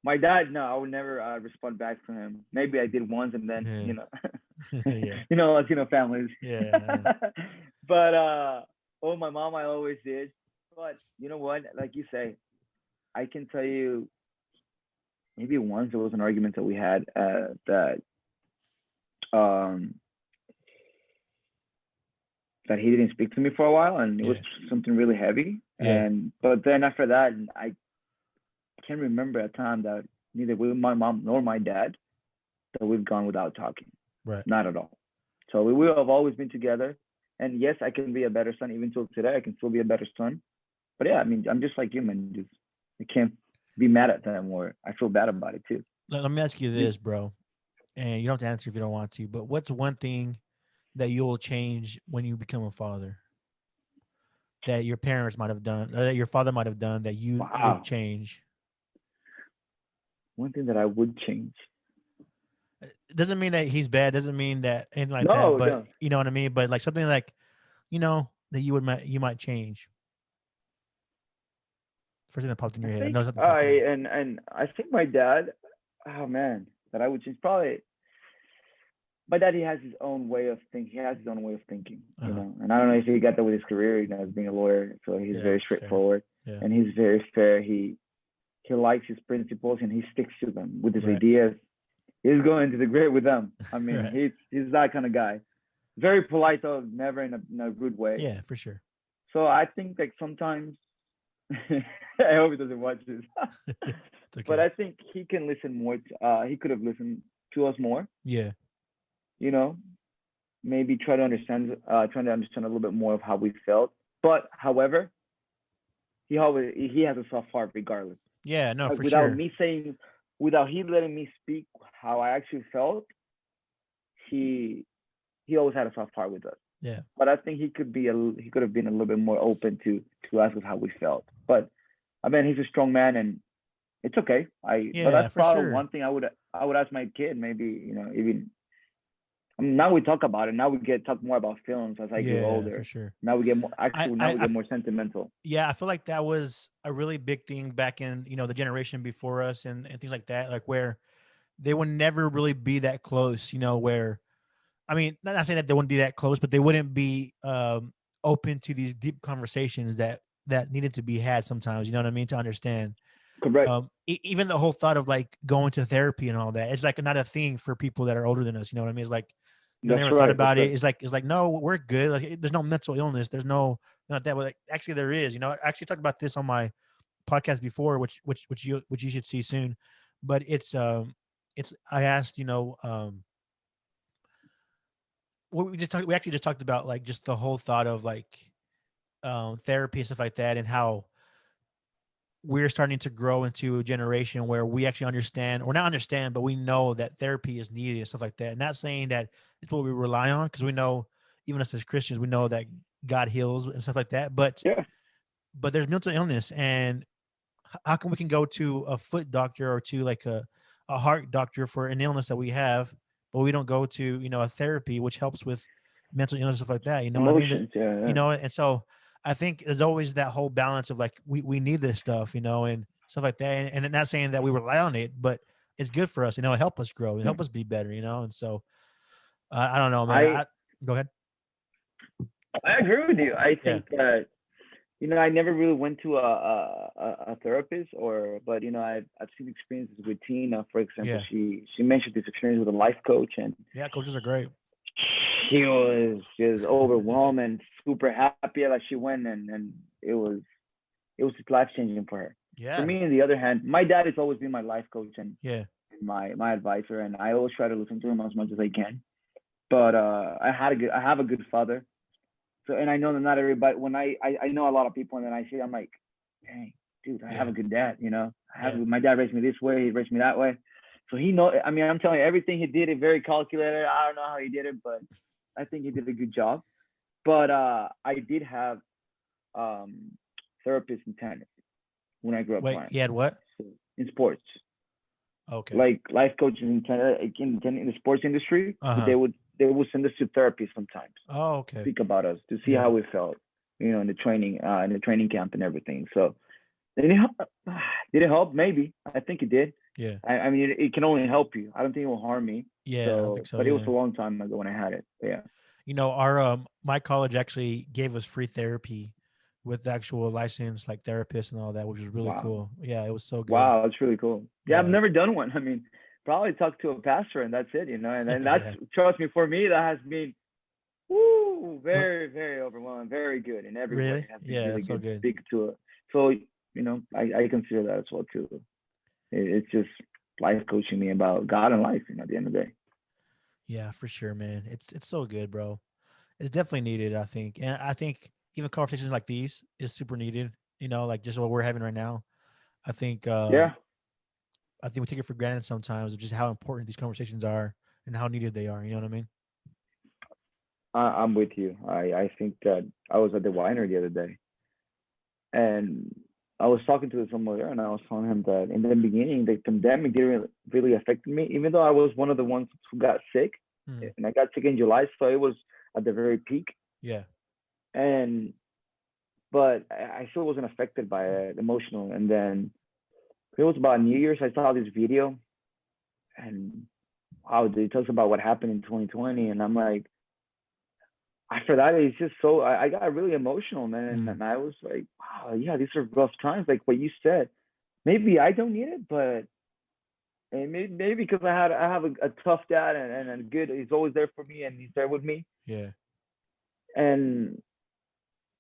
My dad, no, I would never respond back to him. Maybe I did once, and then Yeah. Yeah. Latino families. Yeah. But oh, my mom, I always did. But you know what? Like you say, I can tell you, maybe once there was an argument that we had that um that he didn't speak to me for a while, and it was Yeah. something really heavy. Yeah. And but then after that, I can't remember a time that neither with my mom nor my dad that we've gone without talking. Right. Not at all. So we have always been together. And yes, I can be a better son even till today. I can still be a better son. But yeah, I mean, I'm just like you, man. Just I can't be mad at them, or I feel bad about it too. Let me ask you You, this, bro. And you don't have to answer if you don't want to, but what's one thing that you'll change when you become a father that your parents might have done, or that your father might have done that you would wow. change? One thing that I would change. It doesn't mean that he's bad. Doesn't mean that anything like that. No, But no. you know what I mean. But like something like, that you might change. First thing that popped in I your head. I think know something popped in. I and I think my dad. Oh man, that I would change probably. My dad, he has his own way of thinking. He has his own way of thinking, Uh huh. and I don't know if he got that with his career, as being a lawyer. So he's Yeah. very Fair. straightforward Yeah. and he's very fair. He likes his principles and he sticks to them with his Right. ideas. He's going to the grave with them. I mean, Right. he's that kind of guy. Very polite though, never in a rude way. Yeah. For sure. So I think like sometimes I hope he doesn't watch this. It's But okay. I think he can listen more. He could have listened to us more. Yeah. You know, maybe trying to understand a little bit more of how we felt. But however, he has a soft heart regardless. Yeah. No, Like for without sure. me saying, without he letting me speak how I actually felt, he he always had a soft heart with us. Yeah. But I think he could have been a little bit more open to ask us how we felt. But I mean, he's a strong man, and it's okay. But Yeah, that's for probably sure. one thing I would ask my kid. Maybe even now we talk about it. Now we get talk more about films as I get Yeah, for older. sure. Now we get more. I, Actually, now I, we I get more sentimental. yeah, I feel like that was a really big thing back in, the generation before us and things like that, like where they would never really be that close, where, I mean, not saying that they wouldn't be that close, but they wouldn't be open to these deep conversations that needed to be had sometimes, you know what I mean, to understand. Correct. Even the whole thought of like going to therapy and all that, it's like not a thing for people that are older than us, you know what I mean? It's like, That's never thought right. That's about it. right. It's like, no, we're good. Like, there's no mental illness. There's no, not that, but like, actually there is. I actually talked about this on my podcast before, which you should see soon. But it's I asked, we actually just talked about like just the whole thought of like therapy and stuff like that, and how we're starting to grow into a generation where we actually understand, or not understand, but we know that therapy is needed and stuff like that. Not saying that it's what we rely on, because we know, even us as Christians, we know that God heals and stuff like that. But Yeah. there's mental illness, and how come we can go to a foot doctor or to like a heart doctor for an illness that we have, but we don't go to a therapy which helps with mental illness, stuff like that. You know what I mean? Emotions. Yeah. Yeah. And so I think there's always that whole balance of like we need this stuff, and stuff like that. And not saying that we rely on it, but it's good for us. It help us grow, it Yeah. help us be better. And so I don't know, man. I Go ahead. I agree with you. I Yeah, think that I never really went to a therapist, but I've seen experiences with Tina, for example. yeah, She mentioned this experience with a life coach, and yeah. Coaches are great. she was just overwhelmed and super happy that she went, and it was life changing for her. For Yeah, me, on the other hand, my dad has always been my life coach and yeah, my advisor, and I always try to listen to him as much as I can. But I have a good father. So, and I know that not everybody. When I know a lot of people, and then I see, I'm like, dang, dude, I have yeah, a good dad. I have yeah, my dad raised me this way, he raised me that way. So he know. I mean, I'm telling you, everything he did is very calculated. I don't know how he did it, but I think he did a good job. But I did have um therapists in tennis when I grew up wait, playing, he had what? so, in sports, Okay. like life coaches in tennis, in the sports industry. Uh-huh. They would send us to therapy sometimes, Oh, okay. speak about us to see Yeah. how we felt, in the training camp and everything. So did it help? Did it help? Maybe. I think it did. Yeah. I mean, it can only help you. I don't think it will harm me. Yeah, I don't think So, so but it was a either. long time ago when I had it. But yeah. Our my college actually gave us free therapy with actual licensed like therapists and all that, which was really Wow. cool. Yeah, it was so good. Wow, that's really cool. Yeah, I've Yeah. never done one. I mean, probably talk to a pastor and that's it. And that's, Yeah. trust me, for me that has been, woo, Uh, very very overwhelming, very good in every way. really? It has been Yeah, really that's so good to good. speak to it. So I consider that as well too. It's just life coaching me about God and life. At the end of the day. Yeah, for sure, man. It's so good, bro. It's definitely needed, I think. And I think even conversations like these is super needed, like just what we're having right now. I think Yeah, we take it for granted sometimes of just how important these conversations are and how needed they are, you know what I mean? I'm with you. I think that I was at the winery the other day, and I was talking to someone there, and I was telling him that in the beginning, the pandemic didn't really affect me, even though I was one of the ones who got sick, Hmm. and I got sick in July, so it was at the very peak. Yeah. And but I still wasn't affected by it emotional. And then it was about New Year's. I saw this video, and wow, it talks about what happened in 2020, and I'm like, after that, it's just so I got really emotional, man, Hmm. and I was like, wow, yeah, these are rough times, like what you said. Maybe I don't need it, but and maybe because I have a tough dad and good, he's always there for me and he's there with me. Yeah. And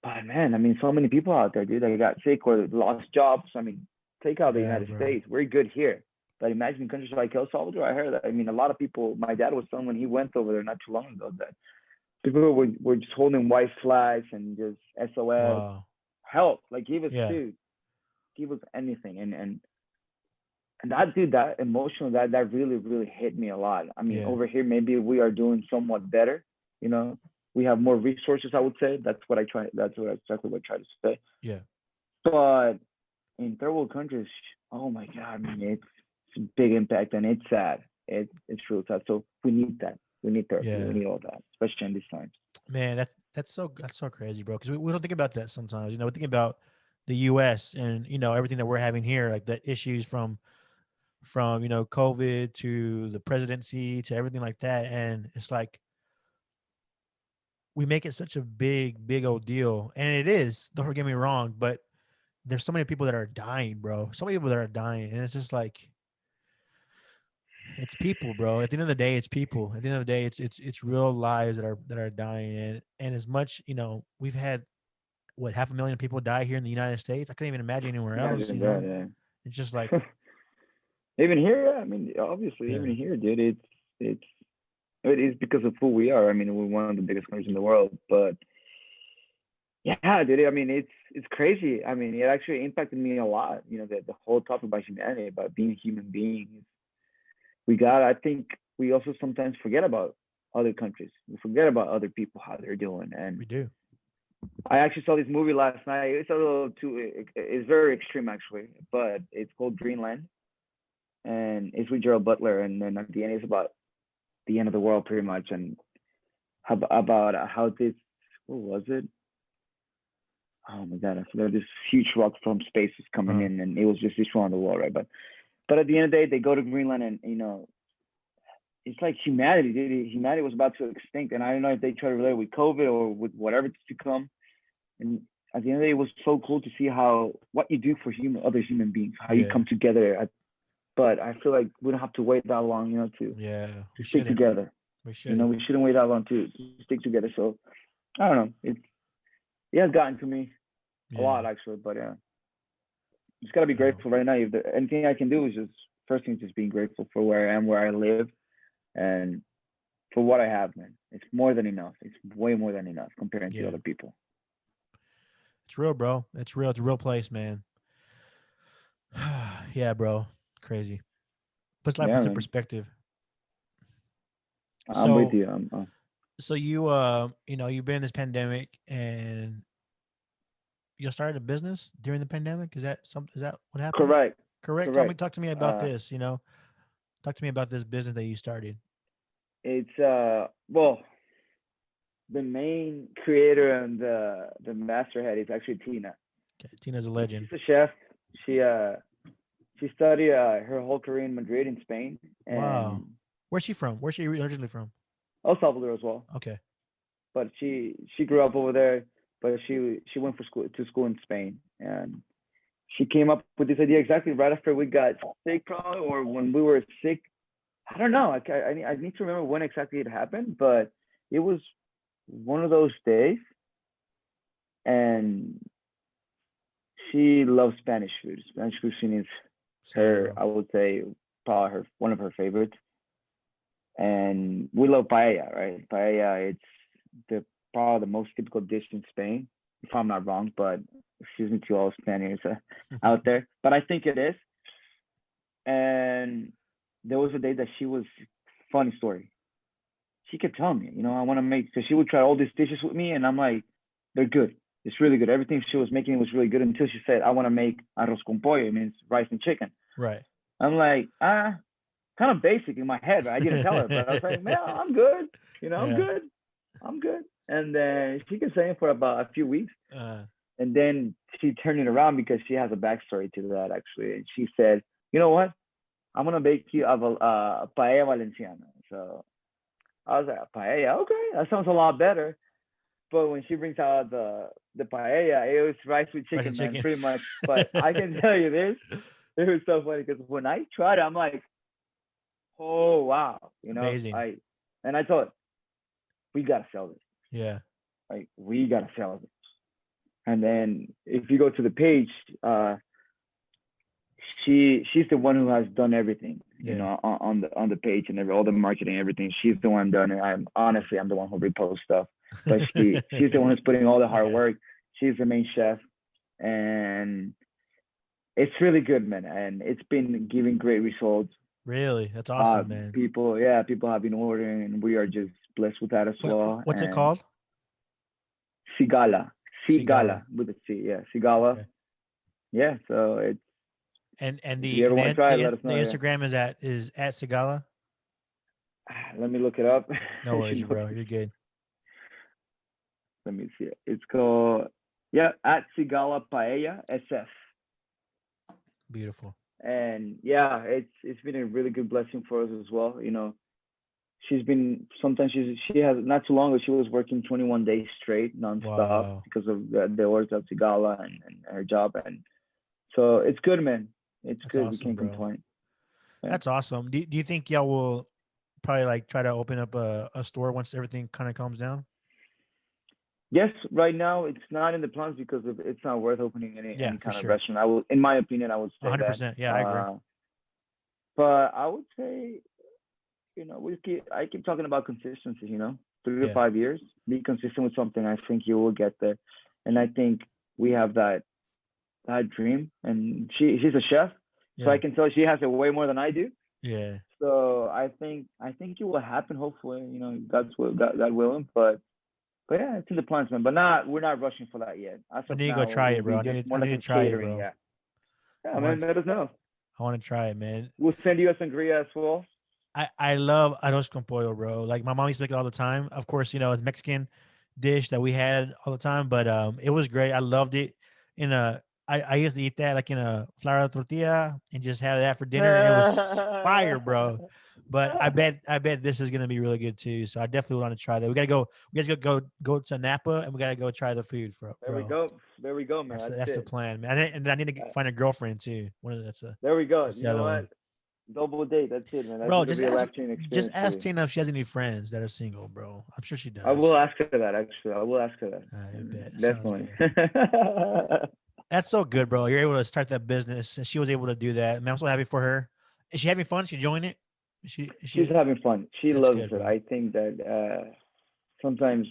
But man, I mean, so many people out there, dude, that got sick or lost jobs. I mean, take out the Yeah, United bro. States. We're good here. But imagine countries like El Salvador. I heard that. I mean, a lot of people, my dad was telling when he went over there not too long ago that people were just holding white flags and just SOS, Wow. help. Like, give us, Yeah. dude, give us anything. And that, dude, that emotional, that really, really hit me a lot. I mean, Yeah. over here, maybe we are doing somewhat better. You know, we have more resources, I would say. That's what exactly what I try to say. Yeah. But in third world countries, oh my God, I mean, it's a big impact and it's sad. It's real sad. So we need that. We need therapy. We Yeah. need all that, especially in these times. Man, that's so crazy, bro. Because we don't think about that sometimes. We think about the U.S. and everything that we're having here, like the issues from COVID to the presidency to everything like that, and it's like we make it such a big old deal, and it is. Don't get me wrong, but there's so many people that are dying, bro. So many people that are dying, and it's just like it's people, bro. At the end of the day, it's people. At the end of the day, it's real lives that are dying, and as much we've had what 500,000 people die here in the United States. I couldn't even imagine anywhere else. Imagine that. It's just like Yeah. Even here, I mean, obviously, yeah, even here, dude, it's it is because of who we are. I mean, we're one of the biggest countries in the world, but yeah, dude. I mean, it's crazy. I mean, it actually impacted me a lot. You know, the whole topic about humanity, about being a human being. I think we also sometimes forget about other countries. We forget about other people, how they're doing. And we do. I actually saw this movie last night. It's a little too, it's very extreme actually, but it's called Greenland, and it's with Gerald Butler. And then at the end, it's about the end of the world pretty much, and about how this, what was it? Oh my God, I forgot. This huge rock from space is coming Uh, in, and it was just destroying the world, right? But at the end of the day, they go to Greenland, and it's like humanity, dude. Humanity was about to extinct, and I don't know if they try to relate it with COVID or with whatever to come. And at the end of the day, it was so cool to see how what you do for other human beings, how you yeah, come together. But I feel like we don't have to wait that long, yeah. to We stick shouldn't. together. We shouldn't. We shouldn't wait that long to stick together. So I don't know. It has gotten to me a Yeah. lot actually, but yeah, just gotta be No. grateful right now. If anything I can do is just first thing, just being grateful for where I am, where I live, and for what I have, man. It's more than enough. It's way more than enough comparing to Yeah. other people. It's real, bro. It's real. It's a real place, man. Yeah, bro. Crazy. Puts life Yeah, into man. perspective. I'm with So you. so you've been in this pandemic and you started a business during the pandemic. Is that what happened? Correct. Correct. Correct. Talk to me about Uh, this, Talk to me about this business that you started. it's well, the main creator and the masterhead is actually Tina. Okay. Tina's a She's legend. a chef. She uh she studied her whole career in Madrid in Spain Wow. and Where's she from? Where's she originally from? El Salvador as well. Okay. But she grew up over there, but she went for school in Spain, and she came up with this idea exactly right after we got sick, probably, or when we were sick. I don't know. I need to remember when exactly it happened, but it was one of those days, and she loves Spanish food. Spanish cuisine is Same, her, bro. I would say, probably her one of her favorites. And we love paella, right? Paella, it's the probably the most typical dish in Spain, if I'm not wrong. But excuse me to all Spaniards out there, but I think it is. And there was a day that she was funny story. She kept telling me, I want to make. So she would try all these dishes with me, and I'm like, they're good. It's really good. Everything she was making was really good until she said, I want to make arroz con pollo. It means rice and chicken. Right. I'm like, kind of basic in my head. Right? I didn't tell her, but I was like, man, I'm good. I'm Yeah. good. I'm good. And then she kept saying for about a few weeks. Uh, And then she turned it around because she has a backstory to that, actually. And she said, you know what? I'm going to make you a paella valenciana. So I was like, paella? Okay, that sounds a lot better. But when she brings out the paella, it was rice with rice and chicken, man, chicken. pretty much. But I can tell you this, it was so funny because when I tried it, I'm like, oh, wow. Amazing. And I thought, we got to sell this. Yeah. Like, we got to sell this. And then if you go to the page, she's the one who has done everything, Yeah. on the page and all the marketing, everything. She's the one done it. I'm the one who reposts stuff, but she's the one who's putting all the hard Okay. work. She's the main chef, and it's really good, man. And it's been giving great results. Really? That's awesome, man. People have been ordering, and we are just blessed with that as well. What's it And called? Sigala, Sigala. Sigala with a C, yeah, Sigala, Okay. yeah. So it's And if you ever want to try it, let us the know. Yeah, Instagram is at Sigala. let me look it up. No I worries, should know. bro. You're good. Let me see it. It's called, yeah, at Sigala Paella SF. Beautiful. And yeah, it's been a really good blessing for us as well. She's been sometimes she has not too long ago she was working 21 days straight nonstop Wow. because of the orders of Sigala and her job. And so it's good, man. It's That's good. We awesome, can't bro. complain. Yeah. That's awesome. Do you think y'all will probably like try to open up a store once everything kind of calms down? Yes, right now it's not in the plans because it's not worth opening Yeah, any for kind of sure. restaurant. In my opinion, I would say that. 100%. Yeah, I agree. But I would say, I keep talking about consistency. Yeah. 3 to 5 years, be consistent with something. I think you will get there, and I think we have that dream. And she's a chef, so I Yeah. can tell she has it way more than I do. Yeah. So I think it will happen. Hopefully, God willing. But yeah, it's in the plans, man. But we're not rushing for that yet. As I of need to go now, try we'll it, bro. be just more I like need to a try it, catering. bro. Yeah, I yeah, man. want Let us know. I want to try it, man. We'll send you a sangria as well. I love arroz con pollo, bro. Like my mom used to make it all the time. Of course, it's Mexican dish that we had all the time, but it was great. I loved it. In a I used to eat that like in a flour tortilla and just have that for dinner. It was fire, bro. But I bet this is gonna be really good too. So I definitely want to try that. We gotta go. We gotta go to Napa and we gotta go try the food, There we bro. go. There we go, man. That's That's the it. plan, man. And I need to find a girlfriend too. There we go. That's You the know other one. what? Double date. That's it, man. That's Bro, gonna be a life changing just experience for ask you. Tina if she has any friends that are single, bro. I'm sure she I will does. ask her that. Actually, I will ask her that. I bet. Sounds Definitely. good. That's so good, bro. You're able to start that business, and she was able to do that. Man, I'm so happy for her. Is she having fun? She enjoying it? She's having fun. She That's loves good, it. bro. I think that sometimes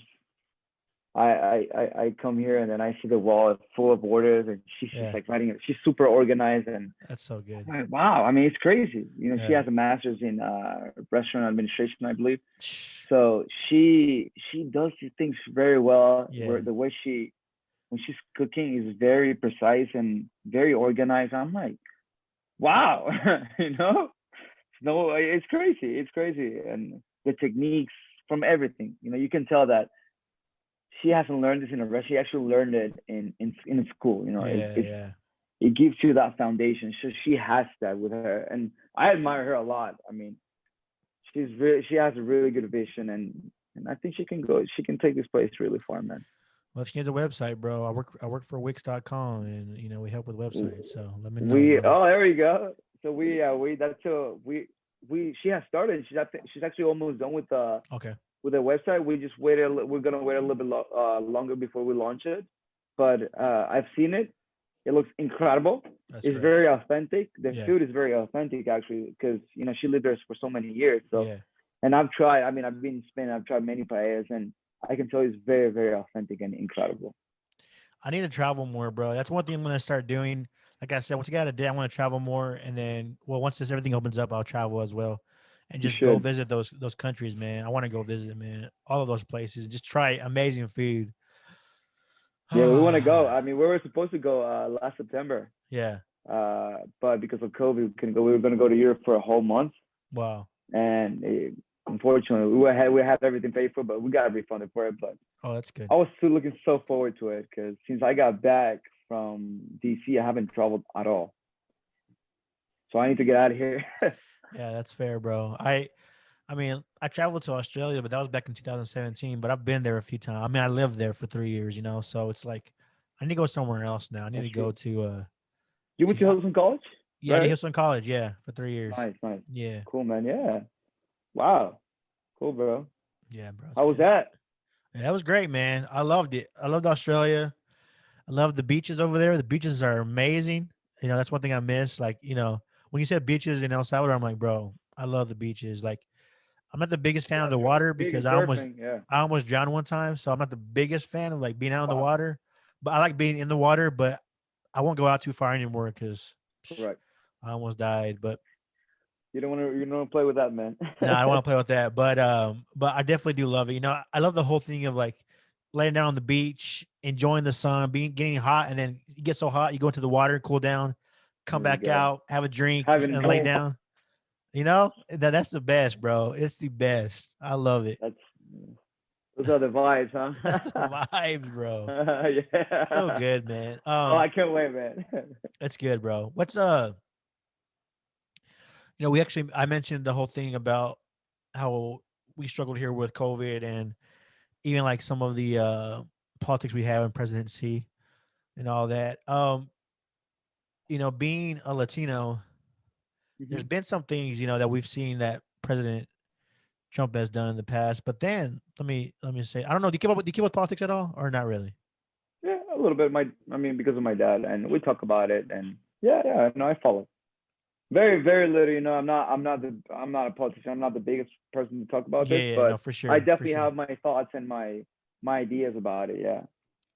I come here and then I see the wall full of orders, and she's just Yeah, like writing it. She's super organized, and that's so good. I'm like, wow. I mean, it's crazy. She Yeah. has a master's in restaurant administration, I believe. So she does these things very well. Where Yeah. the way when she's cooking is very precise and very organized. I'm like, wow, No, it's crazy. It's crazy, and the techniques from everything. You can tell that she hasn't learned this in a restaurant. She actually learned it in school. Yeah. Yeah. It gives you that foundation. So she has that with her, and I admire her a lot. I mean, she has a really good vision, and I think she can take this place really far, man. Well, if she needs a website, bro, I work for Wix.com, and we help with websites. So let me know, We bro. oh there we go. So we that's so we she has started. She's actually almost done Okay, with the website. We just waited. We're gonna wait a little bit longer before we launch it. But I've seen it. It looks incredible. that's It's great. very authentic. The Yeah. food is very authentic actually, because she lived there for so many years. So, Yeah. and I've tried. I mean, I've been in Spain. I've tried many paellas, and I can tell it's very, very authentic and incredible. I need to travel more, bro. That's one thing I'm gonna start doing. Like I said, once I got a day, I want to travel more, and then, well, once everything opens up, I'll travel as well, and You just go should. visit those countries, man. I want to go visit, man, all of those places. Just try amazing food. Yeah, we want to go. I mean, we were supposed to go last September, Yeah. but because of COVID, we couldn't go. We were going to go to Europe for a whole month, Wow. and unfortunately, we had everything paid for, but we got refunded for it. But Oh, that's good. I was still looking so forward to it because since I got back from DC, I haven't traveled at all. So I need to get out of here. Yeah, that's fair, bro. I mean, I traveled to Australia, but that was back in 2017. But I've been there a few times. I mean, I lived there for 3 years, so it's like I need to go somewhere else now. I need That's to true. go You went to to Hudson College, yeah, to right? Houston College, yeah, for 3 years. Nice, nice. Yeah, Cool, man. Yeah. Wow. Cool, bro. yeah, bro. How was that? Yeah, that was great, man. I loved it. I loved Australia. I love the beaches over there. The beaches are amazing. That's one thing I miss. Like, when you said beaches in El Salvador, I'm like, bro, I love the beaches. Like, I'm not the biggest fan of Yeah, the for water big because and I almost surfing. Yeah. I almost drowned one time. So I'm not the biggest fan of like being out in the Wow. water. But I like being in the water, but I won't go out too far anymore because Correct. I almost died. But You don't want to play with that, man. no, I don't want to play with that. But I definitely do love it. I love the whole thing of like laying down on the beach, enjoying the sun, getting hot, and then you get so hot, you go into the water, cool down, come There you back go. out, have a drink, Having and lay boom. down. That's the best, bro. It's the best. I love it. That's those are the vibes, That's the huh? vibes, bro. So Yeah. good, man. Oh, I can't wait, man. That's good, bro. What's we actually I mentioned the whole thing about how we struggled here with COVID and even like some of the politics we have in presidency and all that. Being a Latino, there's Hmm. been some things, that we've seen that President Trump has done in the past. But then let me say, I don't know, do you keep up with politics at all or not really? Yeah, a little bit. I mean, because of my dad, and we talk about it, and yeah, yeah. No, I follow. Very, very little. I'm not a politician. I'm not the biggest person to talk about Yeah, this, yeah, no, but for I sure, for definitely sure. have my thoughts and my ideas about it. Yeah,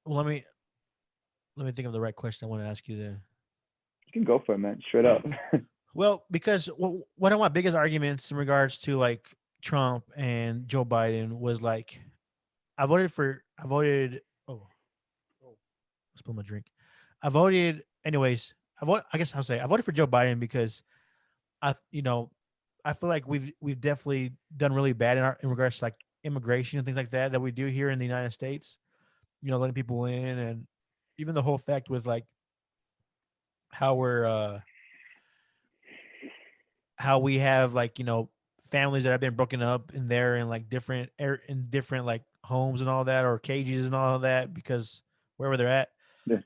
Well, let me think of the right question I want to ask you there. you can go for it, man. Straight up. Well, because one of my biggest arguments in regards to like Trump and Joe Biden was like I voted oh, oh spill my drink. I voted anyways. I guess I'll say I voted for Joe Biden because I you know I feel like we've definitely done really bad in regards to like immigration and things like that we do here in the United States. Letting people in and even the whole fact with like how we're how we have like families that have been broken up in there in like different like homes and all that or cages and all that because wherever they're at. Yeah.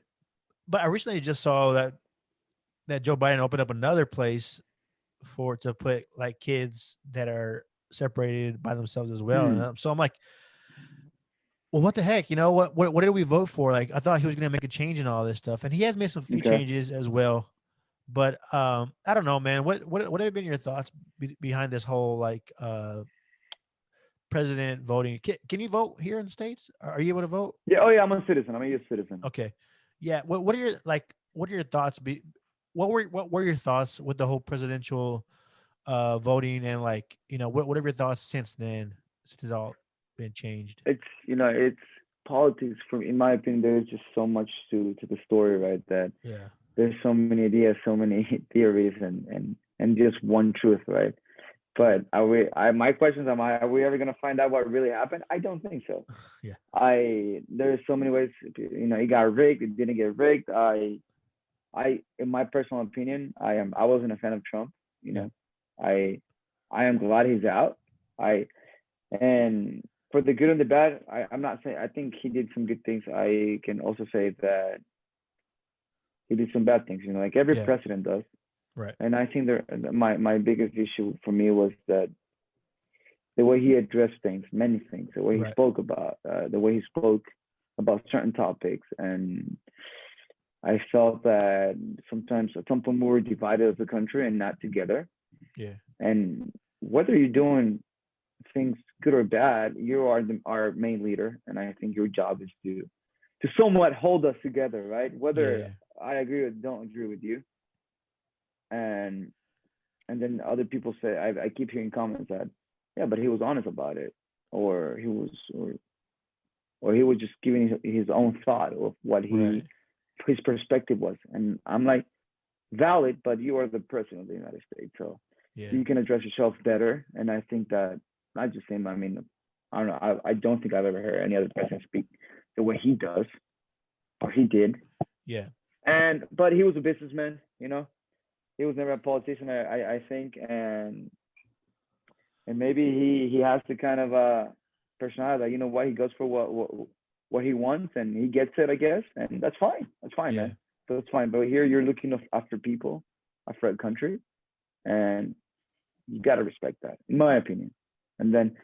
But I recently just saw that Joe Biden opened up another place for to put like kids that are separated by themselves as well. And Hmm. so I'm like, well, what the heck? What did we vote for? Like, I thought he was going to make a change in all this stuff, and he has made some few Okay. changes as well. But I don't know, man. What have been your thoughts behind this whole like president voting? Can you vote here in the states? Are you able to vote? Yeah. Oh, yeah. I'm a citizen. I'm a U.S. citizen. Okay, yeah. What are your thoughts? What were your thoughts with the whole presidential voting and like what are your thoughts since then since it's all been changed? It's politics. In my opinion, there's just so much to the story, right? That Yeah, there's so many ideas, so many theories, and just one truth, right? right. But my questions are we ever gonna find out what really happened? I don't think so. Yeah, There's so many ways, it got rigged, it didn't get rigged. In my personal opinion, I wasn't a fan of Trump. You yeah, know, I I am glad he's out. I and for the good and the bad, I'm not saying I think he did some good things. I can also say that he did some bad things. Like every yeah. president does. Right, And I think my biggest issue for me was that the way he addressed things, many things, the way he right. spoke about, the way he spoke about certain topics, and I felt that sometimes at some point we were divided as a country and not together. Yeah, And whether you're doing things good or bad, you are our main leader, and I think your job is to somewhat hold us together, right? yeah, Whether yeah, I agree or don't agree with you, and then other people say I keep hearing comments that yeah, but he was honest about it, or he was just giving his own thought of what right. his perspective was, and I'm like valid, but you are the president of the United States, so Yeah, you can address yourself better. And I think that not just him. I mean, I don't know. I don't think I've ever heard any other president speak the way he does or he did. yeah, And but he was a businessman, he was never a politician. I think, and maybe he has the kind of personality that what he goes for what he wants and he gets it, I guess, and that's fine. That's fine, yeah, man. That's fine. But here you're looking after people, after a country, and you got to respect that, in my opinion. And then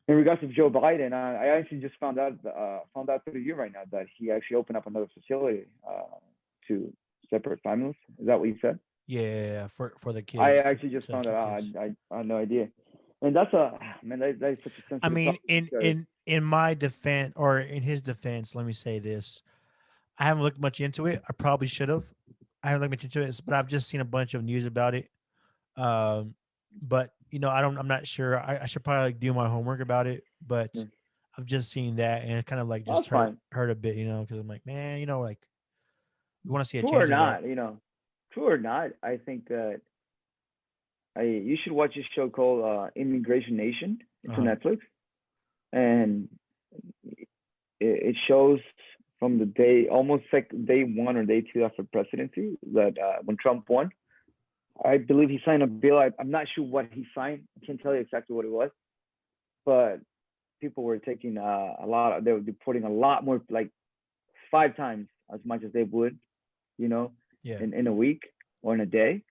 in regards to Joe Biden, I actually just found out through you right now that he actually opened up another facility to separate families. Is that what you said? Yeah, for the I kids actually just to found keep out. kids. I had no idea, and that's a man. That is such a I sensitive mean, topic because in my defense, or in his defense, let me say this: I haven't looked much into it. I probably should have. I haven't looked much into it, but I've just seen a bunch of news about it. Um, but I don't. I'm not sure. I should probably like do my homework about it. But yeah, I've just seen that and it kind of like just that's hurt fine. hurt a bit, because I'm like, man, like we want to see a True or change in that. not, true or not, I think that you should watch this show called Immigration Nation. It's Uh on huh. Netflix, and it shows from the day, almost like day one or day two after presidency, that when Trump won, I believe he signed a bill. I'm not sure what he signed. I can't tell you exactly what it was, but people were taking a lot. They were deporting a lot more, like 5 times as much as they would, you know, Yeah. in a week or in a day.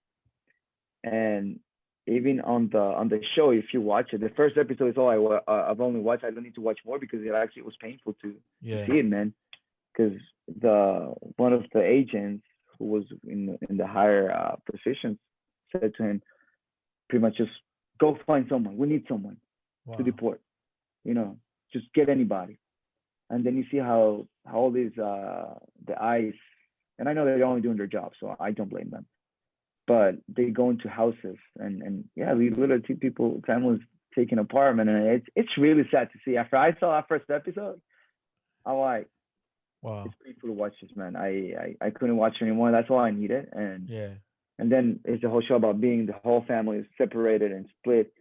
And even on the show, if you watch it, the first episode is all I've only watched. I don't need to watch more because it was painful to Yeah. see it, man. Because the one of the agents who was in the higher positions said to him, pretty much, just go find someone. We need someone to Wow. deport. You know, just get anybody. And then you see how all these the ICE, and I know they're only doing their job, so I don't blame them. But they go into houses and yeah, we literally see people, families taking apartment, and it's really sad to see. After I saw that first episode, I'm like, it's Wow. painful to watch this, man. I couldn't watch anymore. That's all I needed, Yeah. and then it's the whole show about being the whole family is separated and split.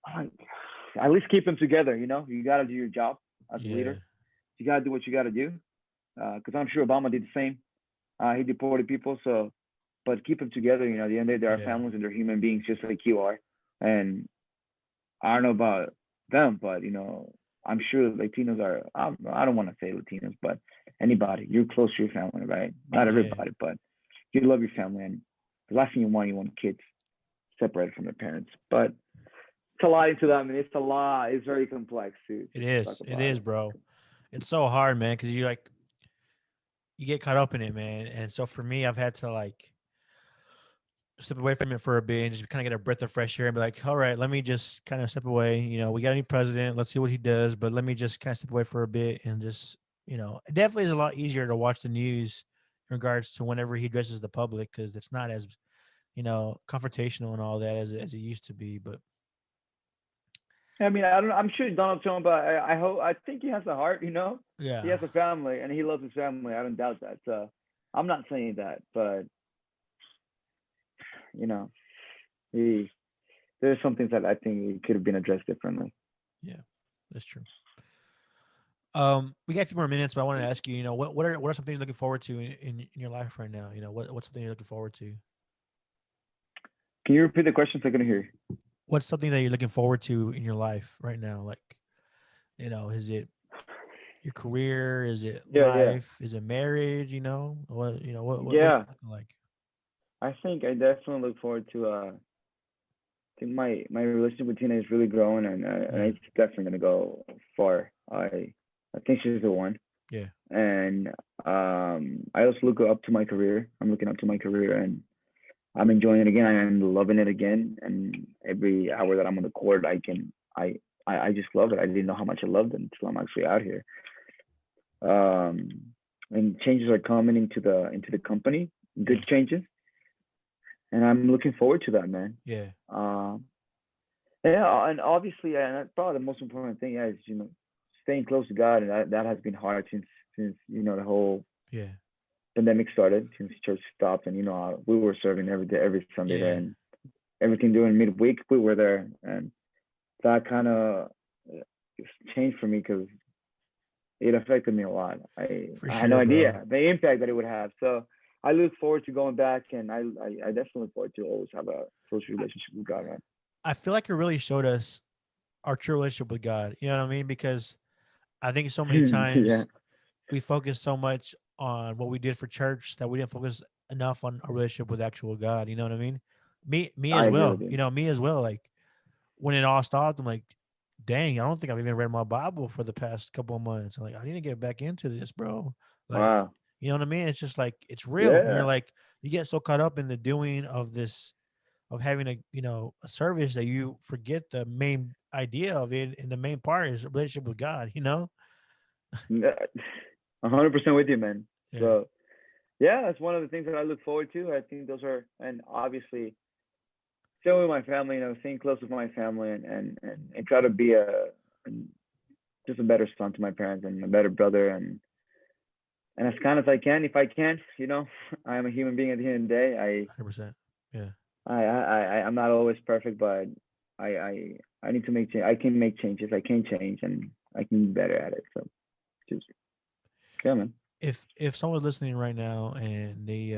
I'm like, at least keep them together. You got to do your job as a Yeah. leader. You got to do what you got to do. Because I'm sure Obama did the same. He deported people, so but keep them together. At the end of the day, they are Yeah. families and they're human beings just like you are. And I don't know about them, but I'm sure Latinos are. I don't want to say Latinos, but anybody, you're close to your family, right? Not Yeah. everybody, but you love your family, and the last thing you want kids separated from their parents. But it's a lot into that. I mean, it's a lot. It's very complex It to talk is. It about is, it. bro. It's so hard, man, because you get caught up in it, man. And so for me, I've had to like step away from it for a bit and just kind of get a breath of fresh air and be like, all right, let me just kind of step away. We got a new president. Let's see what he does. But let me just kind of step away for a bit and just, it definitely is a lot easier to watch the news in regards to whenever he addresses the public because it's not as, confrontational and all that as it used to be. But I mean, I don't. I'm sure Donald Trump. I hope. I think he has a heart. He yeah, has a family, and he loves his family. I don't doubt that. So, I'm not saying that, but you know, he there's some things that I think it could have been addressed differently. yeah, that's true. We got a few more minutes, but I wanted to ask you, what are some things you're looking forward to in your life right now? What's something you're looking forward to? Can you repeat the question so I couldn't hear you? What's something that you're looking forward to in your life right now? Like, is it your career? Is it Yeah, yeah, life? Is it marriage? What's yeah. it looking like? I think I definitely look forward to. I think my relationship with Tina is really growing, and Yeah, it's definitely gonna go far. I think she's the one. yeah, And I also look up to my career. I'm looking up to my career, and I'm enjoying it again. I'm loving it again. And every hour that I'm on the court, I just love it. I didn't know how much I loved it until I'm actually out here. Um, and changes are coming into the company, yeah, good changes, and I'm looking forward to that, man. yeah, Um, yeah, and obviously, and probably the most important thing is staying close to God, and that has been hard since the whole yeah, pandemic started, since church stopped, and we were serving every day, every Sunday there, yeah, and everything during midweek we were there, and that kind of changed for me because it affected me a lot. for I had no sure, bro. idea the impact that it would have. So I look forward to going back, and I definitely look forward to always have a close I, relationship with God, man. I feel like it really showed us our true relationship with God. You know what I mean? Because I think so many Yeah, times we focus so much on what we did for church that we didn't focus enough on our relationship with actual God. You know what I mean? Me I as agree well. with you. Me as well. Like when it all stopped, I'm like, dang, I don't think I've even read my Bible for the past couple of months. I'm like, I need to get back into this, bro. Like, Wow. you know what I mean? It's just like it's real. And you're Yeah. like, you get so caught up in the doing of this, of having a, a service, that you forget the main idea of it. And the main part is a relationship with God, you know? 100% with you, man. Yeah. So yeah, that's one of the things that I look forward to. I think those are, and obviously staying with my family, staying close with my family, and try to be just a better son to my parents and a better brother, and as kind as I can. If I can't, I am a human being at the end of the day. 100%. Yeah. I'm not always perfect, but I need to make change. I can make changes. I can change, and I can be better at it. So just yeah, man. If someone's listening right now and they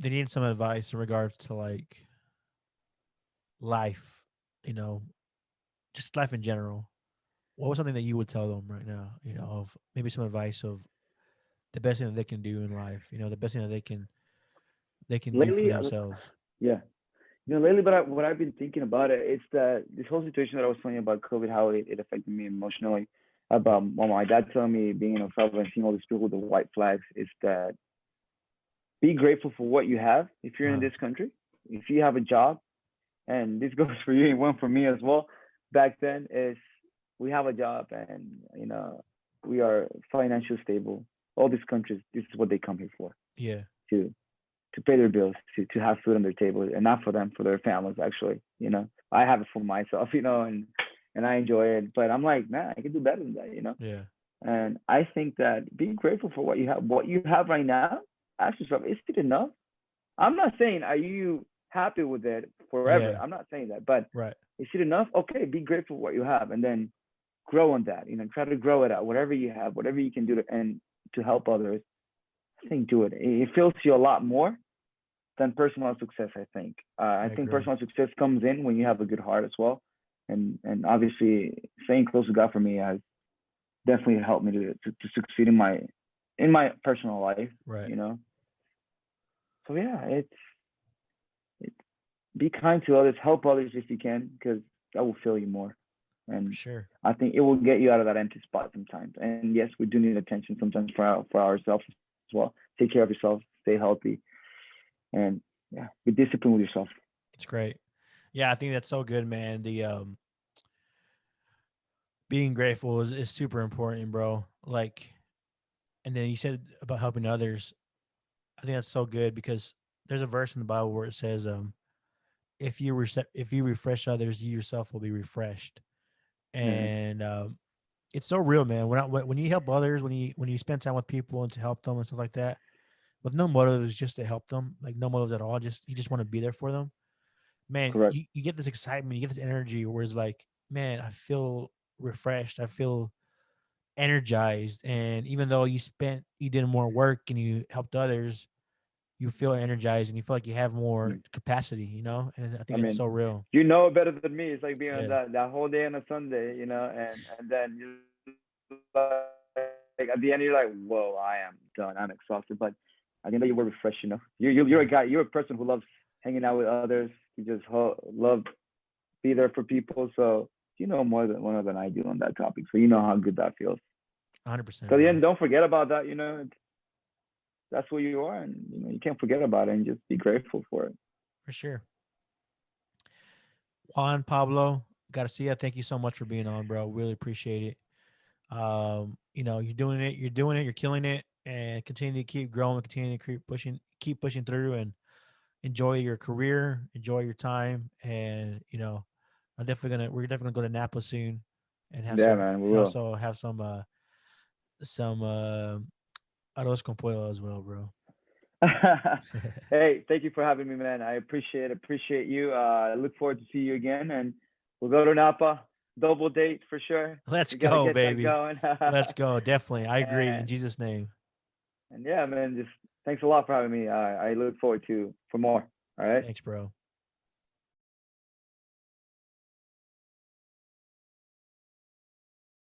need some advice in regards to like life, you know, just life in general, what was something that you would tell them right now, of maybe some advice of the best thing that they can do in life, the best thing that they can do for Lately, themselves. yeah, lately, but what I've been thinking about it, it's that this whole situation that I was telling you about COVID, how it affected me emotionally. About my dad telling me being in El Salvador and seeing all these people with the white flags, is that be grateful for what you have if you're in Uh, this country. If you have a job, and this goes for you and one for me as well. Back then, is we have a job, and we are financially stable. All these countries, this is what they come here for, yeah, to pay their bills, to have food on their table, and not for them, for their families. Actually, I have it for myself, and I enjoy it. But I'm like, man, I can do better than that. yeah, And I think that being grateful for what you have, right now, ask yourself, is it enough? I'm not saying are you happy with it forever. yeah, I'm not saying that, but right, is it enough? Okay, be grateful for what you have, and then grow on that. Try to grow it out. Whatever you have, whatever you can do to help others, I think do it. It fills you a lot more than personal success. I think. I I think agree. personal success comes in when you have a good heart as well, and obviously staying close to God for me has definitely helped me to succeed in my personal life. Right, You know. So yeah, it's be kind to others, help others if you can, because that will fill you more. for And sure. I think it will get you out of that empty spot sometimes. And yes, we do need attention sometimes for ourselves as well. Take care of yourself, stay healthy, and yeah, be disciplined with yourself. It's great. Yeah, I think that's so good, man. The being grateful is super important, bro. Like, and then you said about helping others. I think that's so good because there's a verse in the Bible where it says, if you refresh others, you yourself will be refreshed. Yeah, And it's so real, man. When you help others, when you spend time with people and to help them and stuff like that, with no motive is just to help them, like no motives at all. Just you just want to be there for them. Man, correct. you get this excitement, you get this energy where it's like, man, I feel refreshed. I feel energized. And even though you did more work and you helped others, you feel energized and you feel like you have more Mm. capacity, And I I think it's mean, so real. you know it better than me. It's like being on Yeah. that whole day on a Sunday, and then you like at the end you're like, whoa, I am done. I'm exhausted. But at the end of you were refreshed. You're a Yeah. guy. You're a person who loves hanging out with others. You just love be there for people. So you know more than I do on that topic. So you know how good that feels. 100%, So at the end, bro. don't forget about that. That's who you are, and you can't forget about it, and just be grateful for it. For sure. Juan Pablo, Garcia, thank you so much for being on, bro. Really appreciate it. You're doing it, you're killing it, and continue to keep growing, continue to keep pushing through, and enjoy your career, enjoy your time, and we're definitely gonna go to Napa soon, and Yeah, man, we will. also have some arroz con pollo as well, bro. Hey, thank you for having me, man. I appreciate you. I look forward to see you again, and we'll go to Napa. Double date for sure. Let's We gotta go, get that baby. going. Let's go. Definitely, I agree. In and Jesus' name. and yeah, man, just thanks a lot for having me. I look forward to for more. All right. Thanks, bro.